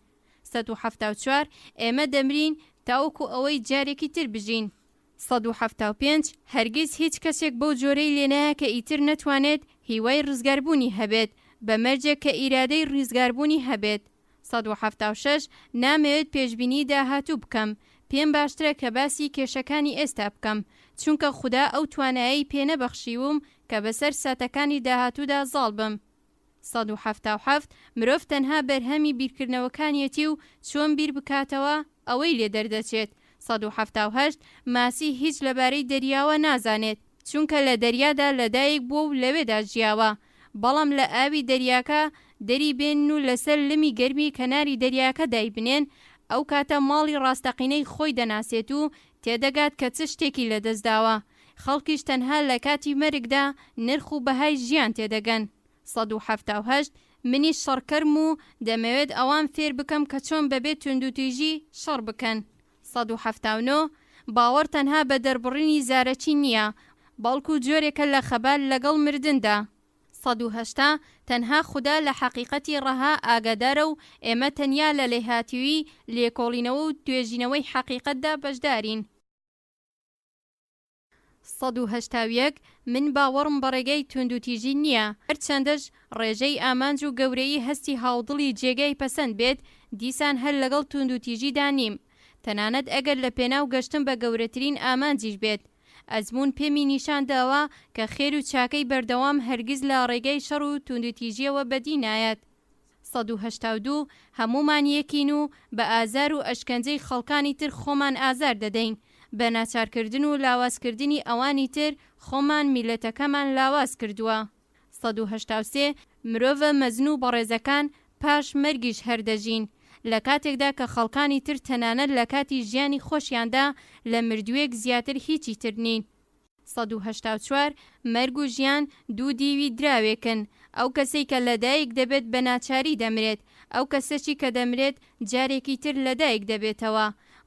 174 ئێمە دەمرین تاوەکو ئەوەی جارێکی تر بژین. 175 هەرگیز هیچ کەسێک بەو جۆرەی لێنایە کە ئیتر نەتوانێت هیوای ڕزگاربوونی هەبێت بە مەرجێک کە ئیرادەی ڕزگاربوونی هەبێت. 176 نامەوێت پێشبینی داهاتوو بکەم، پێم باشترە کە باسی کێشەکانی ئێستا بکەم چونکە خوددا ئەو توانایی پێنەبەخشیوم کە بەسەر ساتەکانی داهاتوودا زاڵ بم. 177 مرۆڤ تەنها بەرهەمی بیرکردنەوەکانیەتی و چۆن بیر بکاتەوە ئەوەی لێ دەردەچێت. 178 ماسی هیچ لەبارەی دەریاوە نازانێت چونکە لە دەریادا لەدایک بووە و لەوێدا ژیاوە، بەڵام لە ئاوی دەریاکە دەری بێن و لەسەر لمی گەرمی کەناری دەریاکە دایبنێن، ئەو کاتە ماڵی ڕاستەقینەی خۆی دەناسێت و تێدەگات کە چ شتێکی لەدەستداوە. خەڵکیش تەنها لە کاتی مەرگدا نرخ و بەهای ژیان تێدەگەن. 178 منیش شەڕکەرم و دەمەوێت ئەوان فێر بکەم کە چۆن بەبێت توندوتیژی شەڕ بکەن. 179 باوەڕ تەنها بە دەربڕینی زارەکی نییە، بەڵکو جۆرێکە لە خەبات لەگەڵ مردندا. 180 تەنها خوددا لە حەقیقەتی ڕەها ئاگادارە و ئێمە تەنیا لە لێهاتیوی لێکۆڵینەوە و توێژینەوەی حەقیقەتدا بەشدارین. 181 من باوەڕم بە ڕێگەی توندوتیژی نییە، هەرچەندەش ڕێژەی ئامانج و گەورەی هەستی هاوڵی جێگای پەسەند بێت، دیسان هەر لەگەڵ توندوتیژیدا نیم، تەنانەت ئەگەر لە پێناو گەشتن بە گەورەترین ئامانجیش بێت. ئەزمون پێمی نیشان داوە کە خێر و چاکەی بەردەوام هەرگیز لە ڕێگەی شەڕ و توندوتیژیەوە بەدی نایەت. 182 هەمومان یەکین و بە ئازار و ئەشکەنجەی خەڵکانی تر خۆمان ئازار دەدەین، بە ناچارکردن و لاوازکردنی ئەوانی تر خۆمان میلەتەکەمان لاواز کردووە. 183 مرۆڤە مەزن و بەڕێزەکان پاش مەرگیش هەردەژین، لە کاتێکدا کە خەڵکانی تر تەنانەت لە کاتی ژیانی خۆشیاندا لە مردوویەک زیاتر هیچی تر نین. 184 مەرگ و ژیان دوو دیوی دراوێکن، ئەو کەسێک کە لەدایک دەبێت بە ناچاری دەمرێت، ئەو کەسێکی کە دەمرێت جارێکی تر لەدایک دەبێتەوە،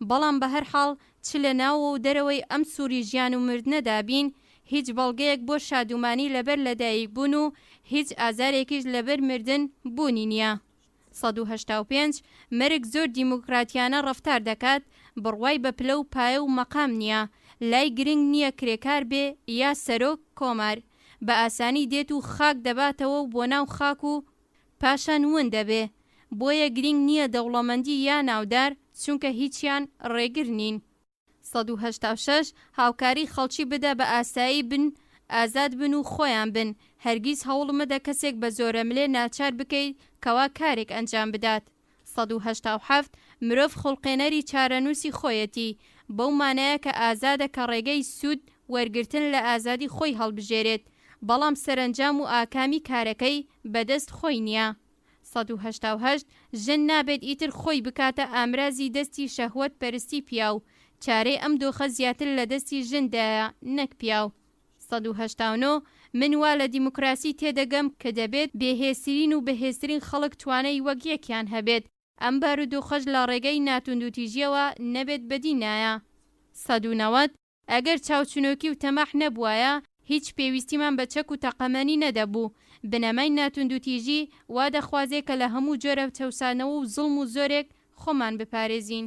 بەڵام بە هەر حاڵ چ لە ناوە و دەرەوەی ئەم سووری ژیان و مردنەدا بین، هیچ بەڵگەیەک بۆ شادومانی لەبەر لەدایک بوون و هیچ ئازارێکیش لەبەر مردن بوونی نییە. 185 مەرگ زۆر دیموکراتیانە ڕەفتار دەکات، بڕوای بە پلە و پایە و مەقام نییە، لای گرنگ نییە کرێکار بێ یا سەرۆک کۆمار، بە ئاسانی دێت و خاک دەباتەوە و بۆ ناو خاک و پاشان ون دەبێ، بۆیە گرنگ نییە دەوڵەمەندی یا ناودار چونکە هیچیان ڕێگر نین. 186 هاوکاری خەڵکی بدە بە ئاسایی بن، ئازاد بن و خۆیان بن، هەرگیز هەوڵمەدە کەسێک بە زۆرەملێ ناچار بکەیت کەوا کارێک ئەنجام بدات. 187 مرۆڤ خوڵقێنەری چارەنووسی خۆیەتی، بەو مانایە کە ئازادە کە ڕێگەی سوود وەرگرتن لە ئازادی خۆی هەڵبژێرێت، بەڵام سەرنجام و ئاکامی کارەکەی بەدەست خۆی نییە. 188 ژن نابێت ئیتر خۆی بکاتە ئامرازی دەستی شەهوەت پەرستی پیاو، چارەی ئەم دۆخە زیاتر لە دەستی ژندایە نەک پیاو. 189 من وا لە دیموکراسی تێدەگەم کە دەبێت بێهێسترین و بەهێزترین خەڵک توانای وەک یەکیان هەبێت، ئەم بارودۆخەش لە ڕێگەی ناتوندوتیژیەوە نەبێت بەدی نایە. 190 ئەگەر چاوچنۆکی و تەماح نەبوایە هیچ پێویستیمان بە چەک و تەقەمەنی نەدەبوو، بنەمای ناتوندوتیژی وا دەخوازێت کە لە هەموو جۆرە چەوسانەوە و زوڵم و زۆرێک خۆمان بپارێزین.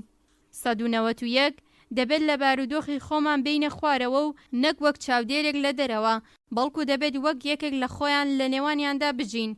191 دەبێت لە بارودۆخی خۆمان بینە خوارەوە و نەک وەک چاودێرێک لە دەرەوە، بەڵکو دەبێت وەک یەکێک لە خۆیان لە نێوانیاندا بژین،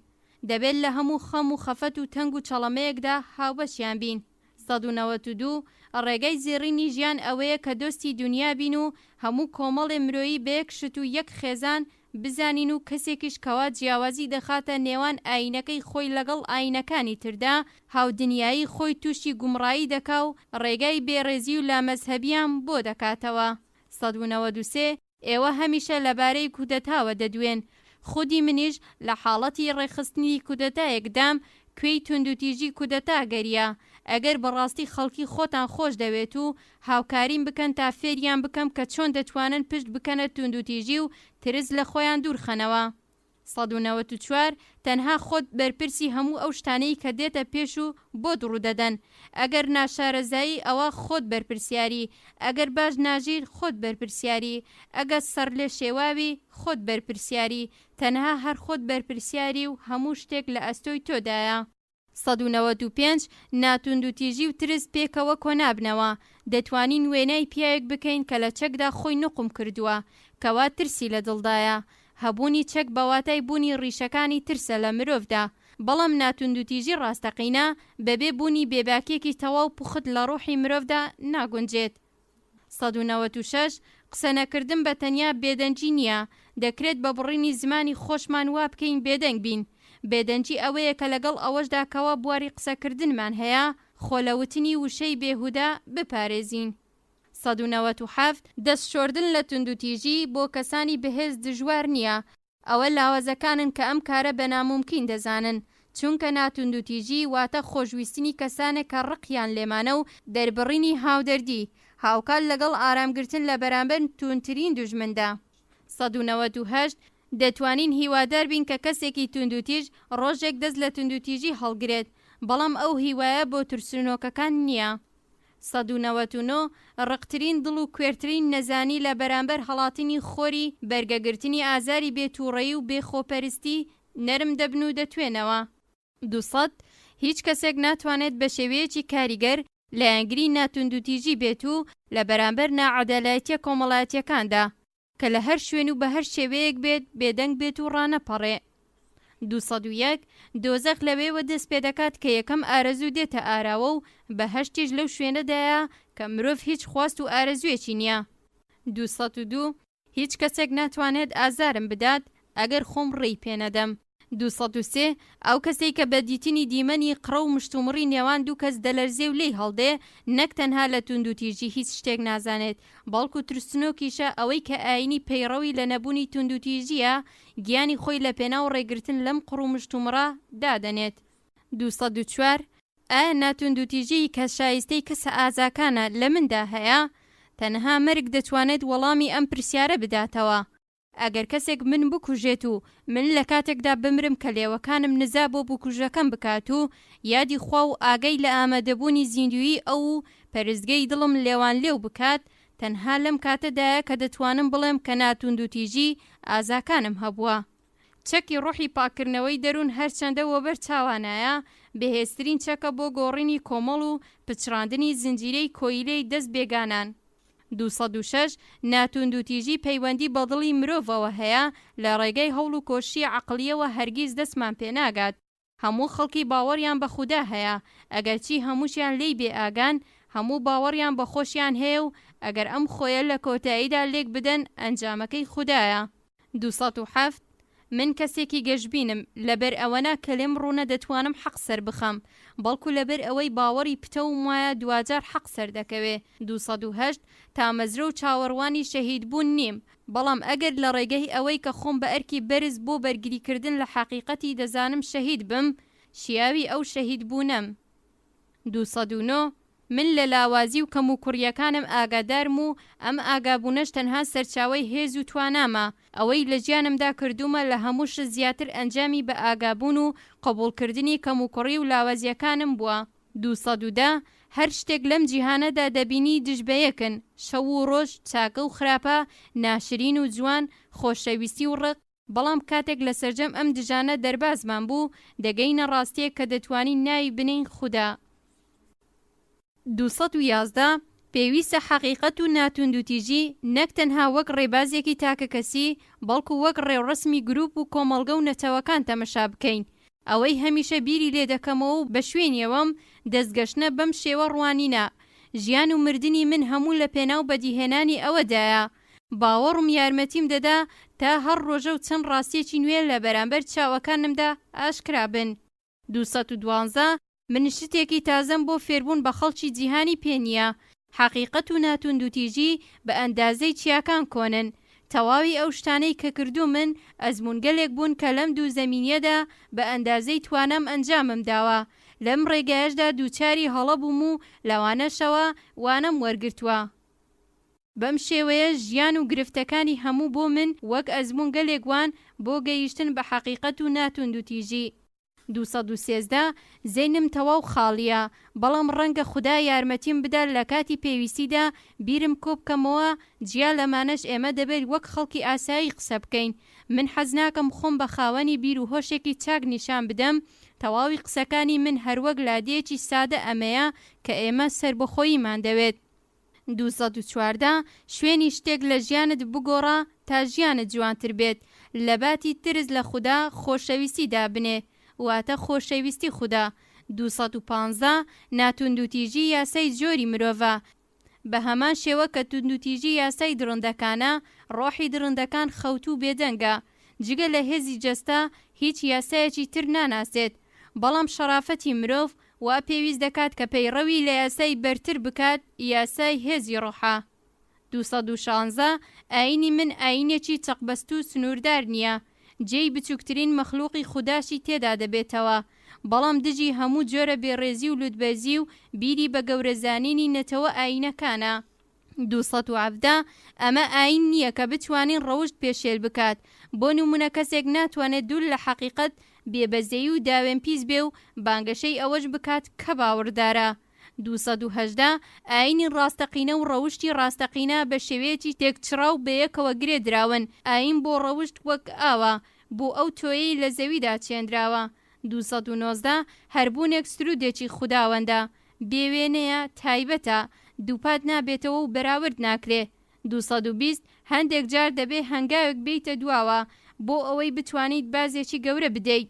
دەبێت لە هەموو خەم و خەفەت و تەنگ و چەڵەمەیەکدا هاوبەشیان بین. 192 ڕێگەی زێڕینی ژیان ئەوەیە کە دۆستی دنیا بین و هەموو کۆمەڵێ مرۆیی بە یەک شت و یەک خێزان بزانین و کەسێکیش کەوا جیاوازی دەخاتە نێوان ئاینەکەی خۆی لەگەڵ ئاینەکانی تردا، هاودنیایی خۆی تووشی گومڕایی دەکا و ڕێگای بێڕێزی و لامەزهەبیان بۆ دەکاتەوە. 193 ئێوە هەمیشە لەبارەی کودەتاوە دەدوێن، خودی منیش لە حاڵەتی ڕێخستنی کودەتایەکدام کوێی توندوتیژی کودەتا گەریە، ئەگەر بەڕاستی خەڵکی خۆتان خۆش دەوێت و هاوکاریم بکەن تا فێریان بکەم کە چۆن دەتوانن پشت بکەنە توندوتیژی و ترس لە خۆیان دوورخەنەوە. 194 تەنها خۆت بەرپرسی هەموو ئەو شتانەی کە دێتە پێش و بۆ دڕوودەدەن، ئەگەر ناشارەزایی ئەوە خۆت بەرپرسیاری، ئەگەر باش ناژیر خۆت بەرپرسیاری، ئەگەر سەر لێ شێواوی خۆت بەرپرسیاری، تەنها هەر خۆت بەرپرسیاری و هەموو شتێک لە ئەستۆی تۆدایە. 195 ناتوندوتیژی و ترس پێکەوە کۆنابنەوە، دەتوانین وێنەی پیاوێک بکەین کە لە چەکدا خۆی نقم کردووە کەوا ترسی لە دڵدایە، هەبوونی چەک بەواتای بوونی ڕیشەکانی ترسە لە مرۆڤدا، بەڵام ناتوندوتیژی ڕاستەقینە بەبێ بوونی بێباکێکی تەواو پوخت لە ڕۆحی مرۆڤدا ناگونجێت. 196 قسە نەکردن بە تەنیا بێدەنجی نییە، دەکرێت بە بڕینی زمانی خۆشمان وا بکەین بێدەنگ بین، بێدەنجی ئەوەیە کە لەگەڵ ئەوەشدا کەوا بواری قسەکردنمان هەیە خۆلەوتنی وشەی بێهودا بپارێزین. 197 دەست شۆردن لە توندوتیژی بۆ کەسانی بەهێز دژوار نییە. ئەوە لاوازەکانن کە ئەم کارە بە ناممکن دەزانن، چونکە ناتوندوتیژی واتە خۆشویستنی کەسانێک کە ڕقیان لێمانە و دەربڕینی هاودەردی هاوکات لەگەڵ ئارامگرتن لە بەرامبەر توندترین دوژمندا. 198 دەتوانین هیوادار بین کە کەسێکی توندوتیژ ڕۆژێک دەست لە توندوتیژی هەڵگرێت، بەڵام ئەو هیوایە بۆ ترسنۆکەکان نییە. 199 ڕقترین دڵ و کوێرترین نەزانی لە بەرامبەر هەڵاتنی خۆری بەرگەگرتنی ئازاری بێتووڕێی و بێخۆپەرستی نەرم دەبن و دەتوێنەوە. 200 هیچ کەسێک ناتوانێت بە شێوەیەکی کاریگەر لایەنگری ناتوندوتیژی بێت و لە بەرامبەر نائەدالەتیە کۆمەڵایەتیەکاندا کە لە هەر شوێن و بە هەر شێوەیەک بێت بێدەنگ بێت و ڕانەپەڕێ. 201 دۆزەق لەوێوە دەست پێ دەکات کە یەکەم ئارەزوو دێتە ئاراوە و بەهەشتیش لەو شوێنەدایە کە مرۆڤ هیچ خواست و ئارەزوێکی نییە. 202 هیچ کەسێک ناتوانێت ئازارم بدات ئەگەر خۆم ڕێی پێنەدەم. 203 ئەو کەسێک کە بە دیتنی دیمەنی قڕە و مشتومڕی نێوان دوو کەس دەلەرزێ و لێی هەڵدێ نەک تەنها لە توندوتیژی هیچ شتێک نازانێت، بەڵکو ترسنۆکیشە ئەوەی کە ئاینی پەیڕەوی لە نەبوونی توندوتیژیە گیانی خۆی لە پێناو ڕێگرتن لەم قڕ و مشتومڕە دادەنێت. 204 ئایا ناتوندوتیژی کە شایستەی کەسە ئازاکانە لە مندا هەیە؟ تەنها مەرگ دەتوانێت وەڵامی ئەم پرسیارە بداتەوە. ئەگەر کەسێک من بکوژێت و من لە کاتێکدا بمرم کە لێوەکانم نزا بۆ بکوژەکەم بکات و یادی خوا و ئاگەی لە ئامادەبوونی زیندویی ئەو پەرزگەی دڵم لێوان لێو بکات، تەنها لەم کاتەدایە کە دەتوانم بڵێم کە ناتوندوتیژی ئازاکانم هەبووە. چەکی ڕوحی پاکردنەوەی دەروون هەرچەندە وەبەر چاوانایە بەهێزترین چەکە بۆ گۆڕینی کۆمەڵ و پچڕاندنی زنجیرەی کۆیلەی دەست بێگانان. 206 ناتوندوتیژی پەیوەندی بە دڵی مرۆڤەوە هەیە لە ڕێگەی هەوڵ و کۆشی عەقلیەوە هەرگیز دەستمان پێناگات. هەموو خەڵکی باوەڕیان بە خودا هەیە، ئەگەرچی هەمووشیان لێی بێئاگان، هەموو باوەڕیان بە خۆشیان هەیە و ئەگەر ئەم خۆیە لە کۆتاییدا لێک بدەن ئەنجامەکەی خودایە. 207 من کەسێکی گەشببینم لەبەر ئەوەنە کە لێم ڕوونە دەتوانم حەق سەر بخەم، بەڵکو لەبەر ئەوەی باوەڕی پتە و وایە دوجار حەق سەر دەکەوێ. 208 تامەزرە و چاوەڕوانی شەهید بوون نیم، بەڵام ئەگەر لە ڕێگەی ئەوەی کە خۆم بە ئەرکی بەرز بۆ بەرگریکردن لە حەقیقەتی دەزانم شەهید بم، شیاوی ئەو شەهید بوونەم. 209 من لە لاوازی و کەم و کوڕیەکانم ئاگادارم و ئەم ئاگابوونەش تەنها سەرچاوەی هێز و توانامە، ئەوەی لە ژیانمدا کردومە لە هەمووش زیاتر ئەنجامی بە ئاگابوون و قبوڵکردنی کەم و کوڕی و لاوازیەکانم بووە. 210 هەر شتێک لەم جیهانەدا دەبینی دژ بەیەکن، شەو و ڕۆژ، چاکە و خراپە، ناشرین و جوان، خۆشەویستی و ڕق، بەڵام کاتێک لە سەرجەم ئەم دژانە دەربازمان بوو دەگەینە ڕاستیەک کە دەتوانین ناوی بنین خودا. 211 پێویستە حەقیقەت و ناتوندوتیژی نەک تەنها وەک ڕێبازێکی تاکە کەسی، بەڵکو وەک ڕێوڕسمی گروپ و کۆمەڵگە و نەتەوەکان تەمەشا بکەین. ئەوەی هەمیشە بیری لێ دەکەمەوە و بە شوێنیەوەم دەستگەشتنە بەم شێوە ڕوانینە. ژیان و مردنی من هەموو لە پێناو بەدیهێنانی ئەوەدایە. باوەڕم یارمەتیم دەدا تا هەر ڕۆژە و چەند ڕاستیەکی نوێ لە بەرامبەر چاوەکانمدا ئاشکرا بن. 212 من شتێکی تازەم بۆ فێربوون بە خەڵکی جیهانی پێنیە. حەقیقەت و ناتوندوتیژی بە ئەندازەی چیاکان کۆنن. تەواوی ئەو شتانەی کە کردو من ئەزمونگەلێک بوون کە لەم دوو زەمینیەدا بە ئەندازەی توانم ئەنجامم داوە. لەم ڕێگایشدا دووچاری هەڵە بووم و لەوانەشەوە وانەم وەرگرتووە. بەم شێوەیە ژیان و گرفتەکانی هەموو بۆ من وەک ئەزمونگەلێک وان بۆ گەیشتن بە حەقیقەت و ناتوندوتیژی. 213 زەینم تەواو خاڵیە، بەڵام ڕەنگە خوددا یارمەتیم بدا لە کاتی پێویستیدا بیرم کۆ بکەمەوە. جیا لەمانەش ئێمە دەبێت وەک خەڵکی ئاسایی قسە بکەین. من حەز ناکەم خۆم بە خاوەنی بیر و هۆشێکی چاک نیشان بدەم. تەواوی قسەکانی من هەروەک لادێکی سادە ئەمەیە کە ئێمە سربەخۆییمان دەوێت. 214 شوێنی شتێک لە ژیانت بگۆڕە تا ژیانت جوانتر بێت. لە باتی ترس لە خوددا خۆشەویستی دابنێ، واتە خۆشەویستی خوددا. 215 ناتوندوتیژی یاسای جۆری مرۆڤە. بە هەمان شێوە کە توندوتیژی یاسای درڕندەکانە، ڕۆحی درڕندەکان خەوتوو بێدەنگە. جگە لە هێزی جەستە هیچ یاسایەکی تر ناناسێت، بەڵام شەرافەتی مرۆڤ وا پێویست دەکات کە پەیڕەوی لە یاسای بەرتر بکات، یاسای هێزی ڕۆحە. 216 ئاینی من ئاینێکی چەقبەست و سنووردار نییە، جێی بچووکترین مەخلوقی خوداشی تێدا دەبێتەوە، بەڵام دژی هەموو جۆرە بێڕێزی و لوتبەرزی و بیری بە گەورەزانینی نەتەوە ئاینەکانە. 217 ئەمە ئاین نییە کە بتوانین ڕەوشت پێشێل بکات، بۆ نمونە کەسێک ناتوانێت دوور لە حەقیقەت بێبەزەی و داوێن پیس بێ و بانگەشەی ئەوەش بکات کە باوەڕدارە. 218 ئاینی ڕاستەقینە و ڕەوشتی ڕاستەقینە بە شێوەیەکی تێکچڕاو بەیەکەوە گرێ دراون، ئاین بۆ ڕەوشت وەک ئاوە بۆ ئەو تۆیەی لە زەویدا چێنراوە. 219 هەربوونێک سرودێکی خوداوەندە، بێوێنەیە، تایبەتە، دووپات نابێتەوە و بەراورد ناکرێ. 220 هەندێک جار دەبێ هەنگاوێک بیتە دواوە بۆ ئەوەی بتوانیت بازێکی گەورە بدەیت.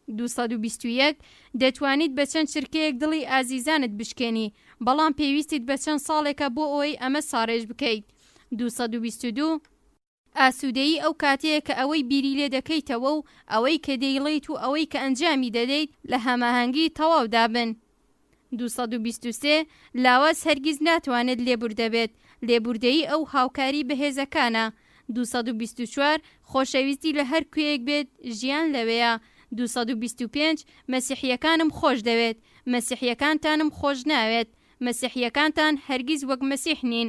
221 دەتوانیت بە چەند چرکەیەک دڵی ئازیزانت بشکێنی، بەڵام پێویستیت بە چەند ساڵێکە بۆ ئەوەی ئەمە ساڕێژ بکەیت. 222 ئاسوودەیی ئەو کاتەیە کە ئەوەی بیری لێ دەکەیتەوە و ئەوەی کە دەیڵیت و ئەوەی کە ئەنجامی دەدەیت لە هەماهەنگی تەواودا بن. 223 لاواز هەرگیز ناتوانێت لێبوردە بێت، لێبوردەیی ئەو هاوکاری بەهێزەکانە. 224 خۆشەویستی لە هەر کوێیەک بێت ژیان لەوەیە. 225 مەسیحیەکانم خۆش دەوێت، مەسیحیەکانتانم خۆش ناوێت، مەسیحیەکانتان هەرگیز وەک مەسیح نین.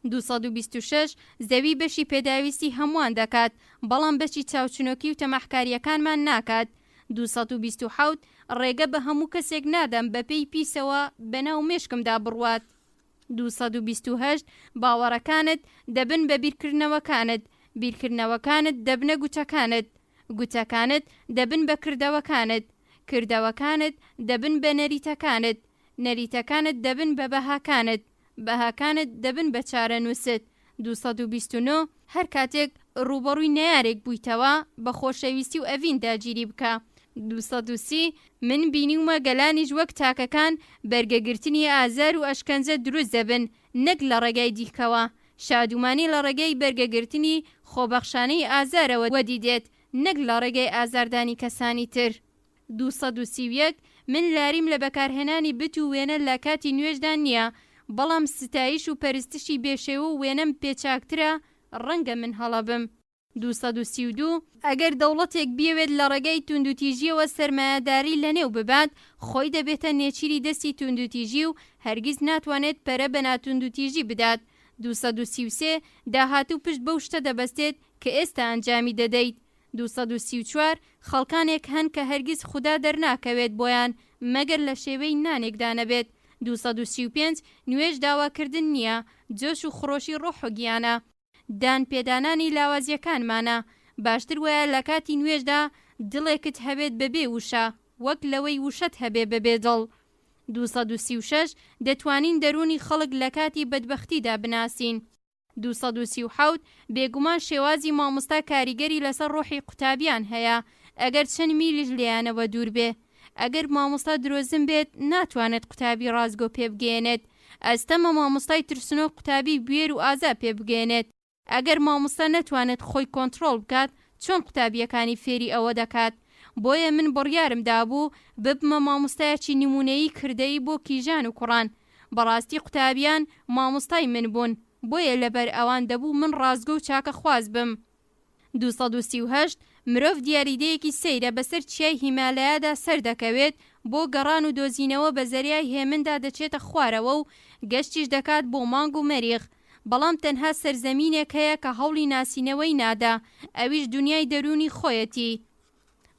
226 زەوی بەشی پێداویستی هەمووان دەکات، بەڵام بەشی چاوچنۆکی و تەماحکاریەکانمان ناکات. 227 ڕێگە بە هەموو کەسێک نادەم بە پێی پیسەوە بەناو مێشکمدا بڕوات. 228 باوەڕەکانت دەبن بە بیرکردنەوەکانت، بیرکردنەوەکانت دەبنە گوتەکانت، گوتەکانت دەبن بە کردەوەکانت، کردەوەکانت دەبن بە نەریتەکانت، نەریتەکانت دەبن بە بەهاکانت، بەهاکانت دەبن بە چارەنووست. 229 هەر کاتێک ڕوبەڕووی نەیارێک بوویتەوە بە خۆشەویستی و ئەڤین داگیری بکە. 230 من بینیومە گەلانیش وەک تاکەکان بەرگەگرتنی ئازار و ئەشکەنجە دروست دەبن، نەک لە ڕێگای دیکەوە. شادومانی لە ڕێگەی بەرگەگرتنی خۆبەخشانەی ئازارەوە وەدیدێت، نەک لە ڕێگەی ئازاردانی کەسانی تر. 231 من لاریم لە بەکارهێنانی بت و وێنە لە کاتی نوێژدا نییە، بەڵام ستایش و پەرستشی بێشێوە و وێنەم پێچاکترە ڕەنگە من هەڵەبم. 232 ئەگەر دەوڵەتێک بیەوێت لە ڕێگەی توندوتیژیەوە سەرمایەداری لەنێو ببات، خۆی دەبێتە نێچیری دەستی توندوتیژی و هەرگیز ناتوانێت پەرە بە ناتوندوتیژی بدات. 233 داهاتوو پشت بەو شتە دەبەستێت کە ئێستا ئەنجامی دەدەیت. 234 خەڵکانێک هەن کە هەرگیز خوددا دەرناکەوێت بۆیان مەگەر لە شێوەی نانێکدا نەبێت. 235 نوێژ داواکردن نییە، جۆش و خڕۆشی ڕۆح و گیانە، دان پێدانانی لاوازیەکانمانە. باشتر وایە لە کاتی نوێژدا دڵێکت هەبێت بەبێ وشە وەک لەوەی وشەت هەبێ بەبێ دڵ. 236 دەتوانین دەرونی خەڵک لە کاتی بەدبەختیدا بناسین. 237 بێگومان شێوازی مامۆستا کاریگەری لەسەر ڕۆحی قوتابیان هەیە، ئەگەر چەند میلیش لێیانەوە دوور بێ. ئەگەر مامۆستا درۆزن بێت ناتوانێت قوتابی ڕازگۆ پێبگێنێت، ئەستەمە مامۆستای ترسنۆ قوتابی بوێر و ئازا پێبگێنێت. ئەگەر مامۆستا نەتوانێت خۆی کۆنتڕۆڵ بکات چۆن قوتابیەکانی فێری ئەوە دەکات؟ بۆیە من بڕیارم دابوو ببمە مامۆستایەکی نمونەیی کردەیی بۆ کیژان و کوڕان. بەڕاستی قوتابیان مامۆستای من بوون، بۆیە لەبەر ئەوان دەبوو من ڕازگۆ و چاکە خواز بم. 238 مرۆڤ دیاریدەیەکی سەیرە بەسەر چیای هیمالایادا سەر دەکەوێت، بۆ گەڕان و دۆزینەوە بە زەریای هێمندا دەچێتە خوارەوە و گەشتیش دەکات بۆ مانگ و مەریخ. بەڵام تەنها سەرزەمینێک هەیە کە هەوڵی ناسینەوەی نادا، ئەویش دنیای دەرونی خۆیەتی.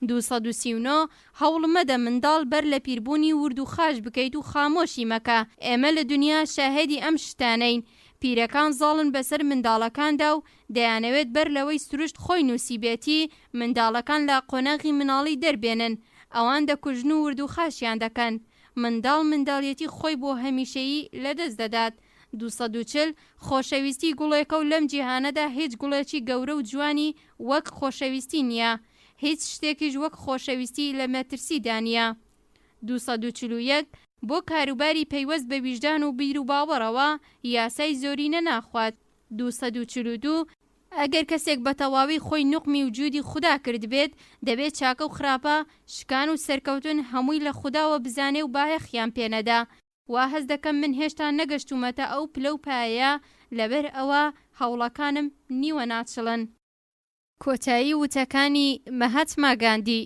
239 هەوڵ مەدە منداڵ بەر لە پیربوونی ورد و خاش بکەیت و خامۆشی مەکە، ئێمە لە دنیا شاهێدی ئەم شتانەین. پیرەکان زاڵن بەسەر منداڵەکاندا و دەیانەوێت بەر لەوەی سروشت خۆی نووسیبێتی منداڵەکان لە قۆناغی مناڵی دەربێنن، ئەوان دەکوژن و ورد و خاشیان دەکەن. منداڵ منداڵیەتی خۆی بۆ هەمیشەیی لەدەست دەدات. 240 خۆشەویستی گوڵێکە و لەم جیهانەدا هیچ گوڵێکی گەورە و جوانی وەک خۆشەویستی نییە، هیچ شتێکیش وەک خۆشەویستی لە مەترسیدا نییە. 241 بۆ کاروباری پەیوەست بە ویژدان و بیر و باوەڕەوە یاسای زۆرینە ناخوات. 242 ئەگەر کەسێک بە تەواوی خۆی نوقمی وجودی خوددا کرد بێت، دەبێت چاکە و خراپە، شکان و سەرکەوتن هەمووی لە خودداوە بزانێ و بایەخیان پێنەدا. وا هەز دەکەم من هێشتا نەگەشتومەتە ئەو پلە و پایەیە لەبەر ئەوە هەوڵەکانم نیوە ناچڵن. کۆتایی وتەکانی مەهاتما گاندی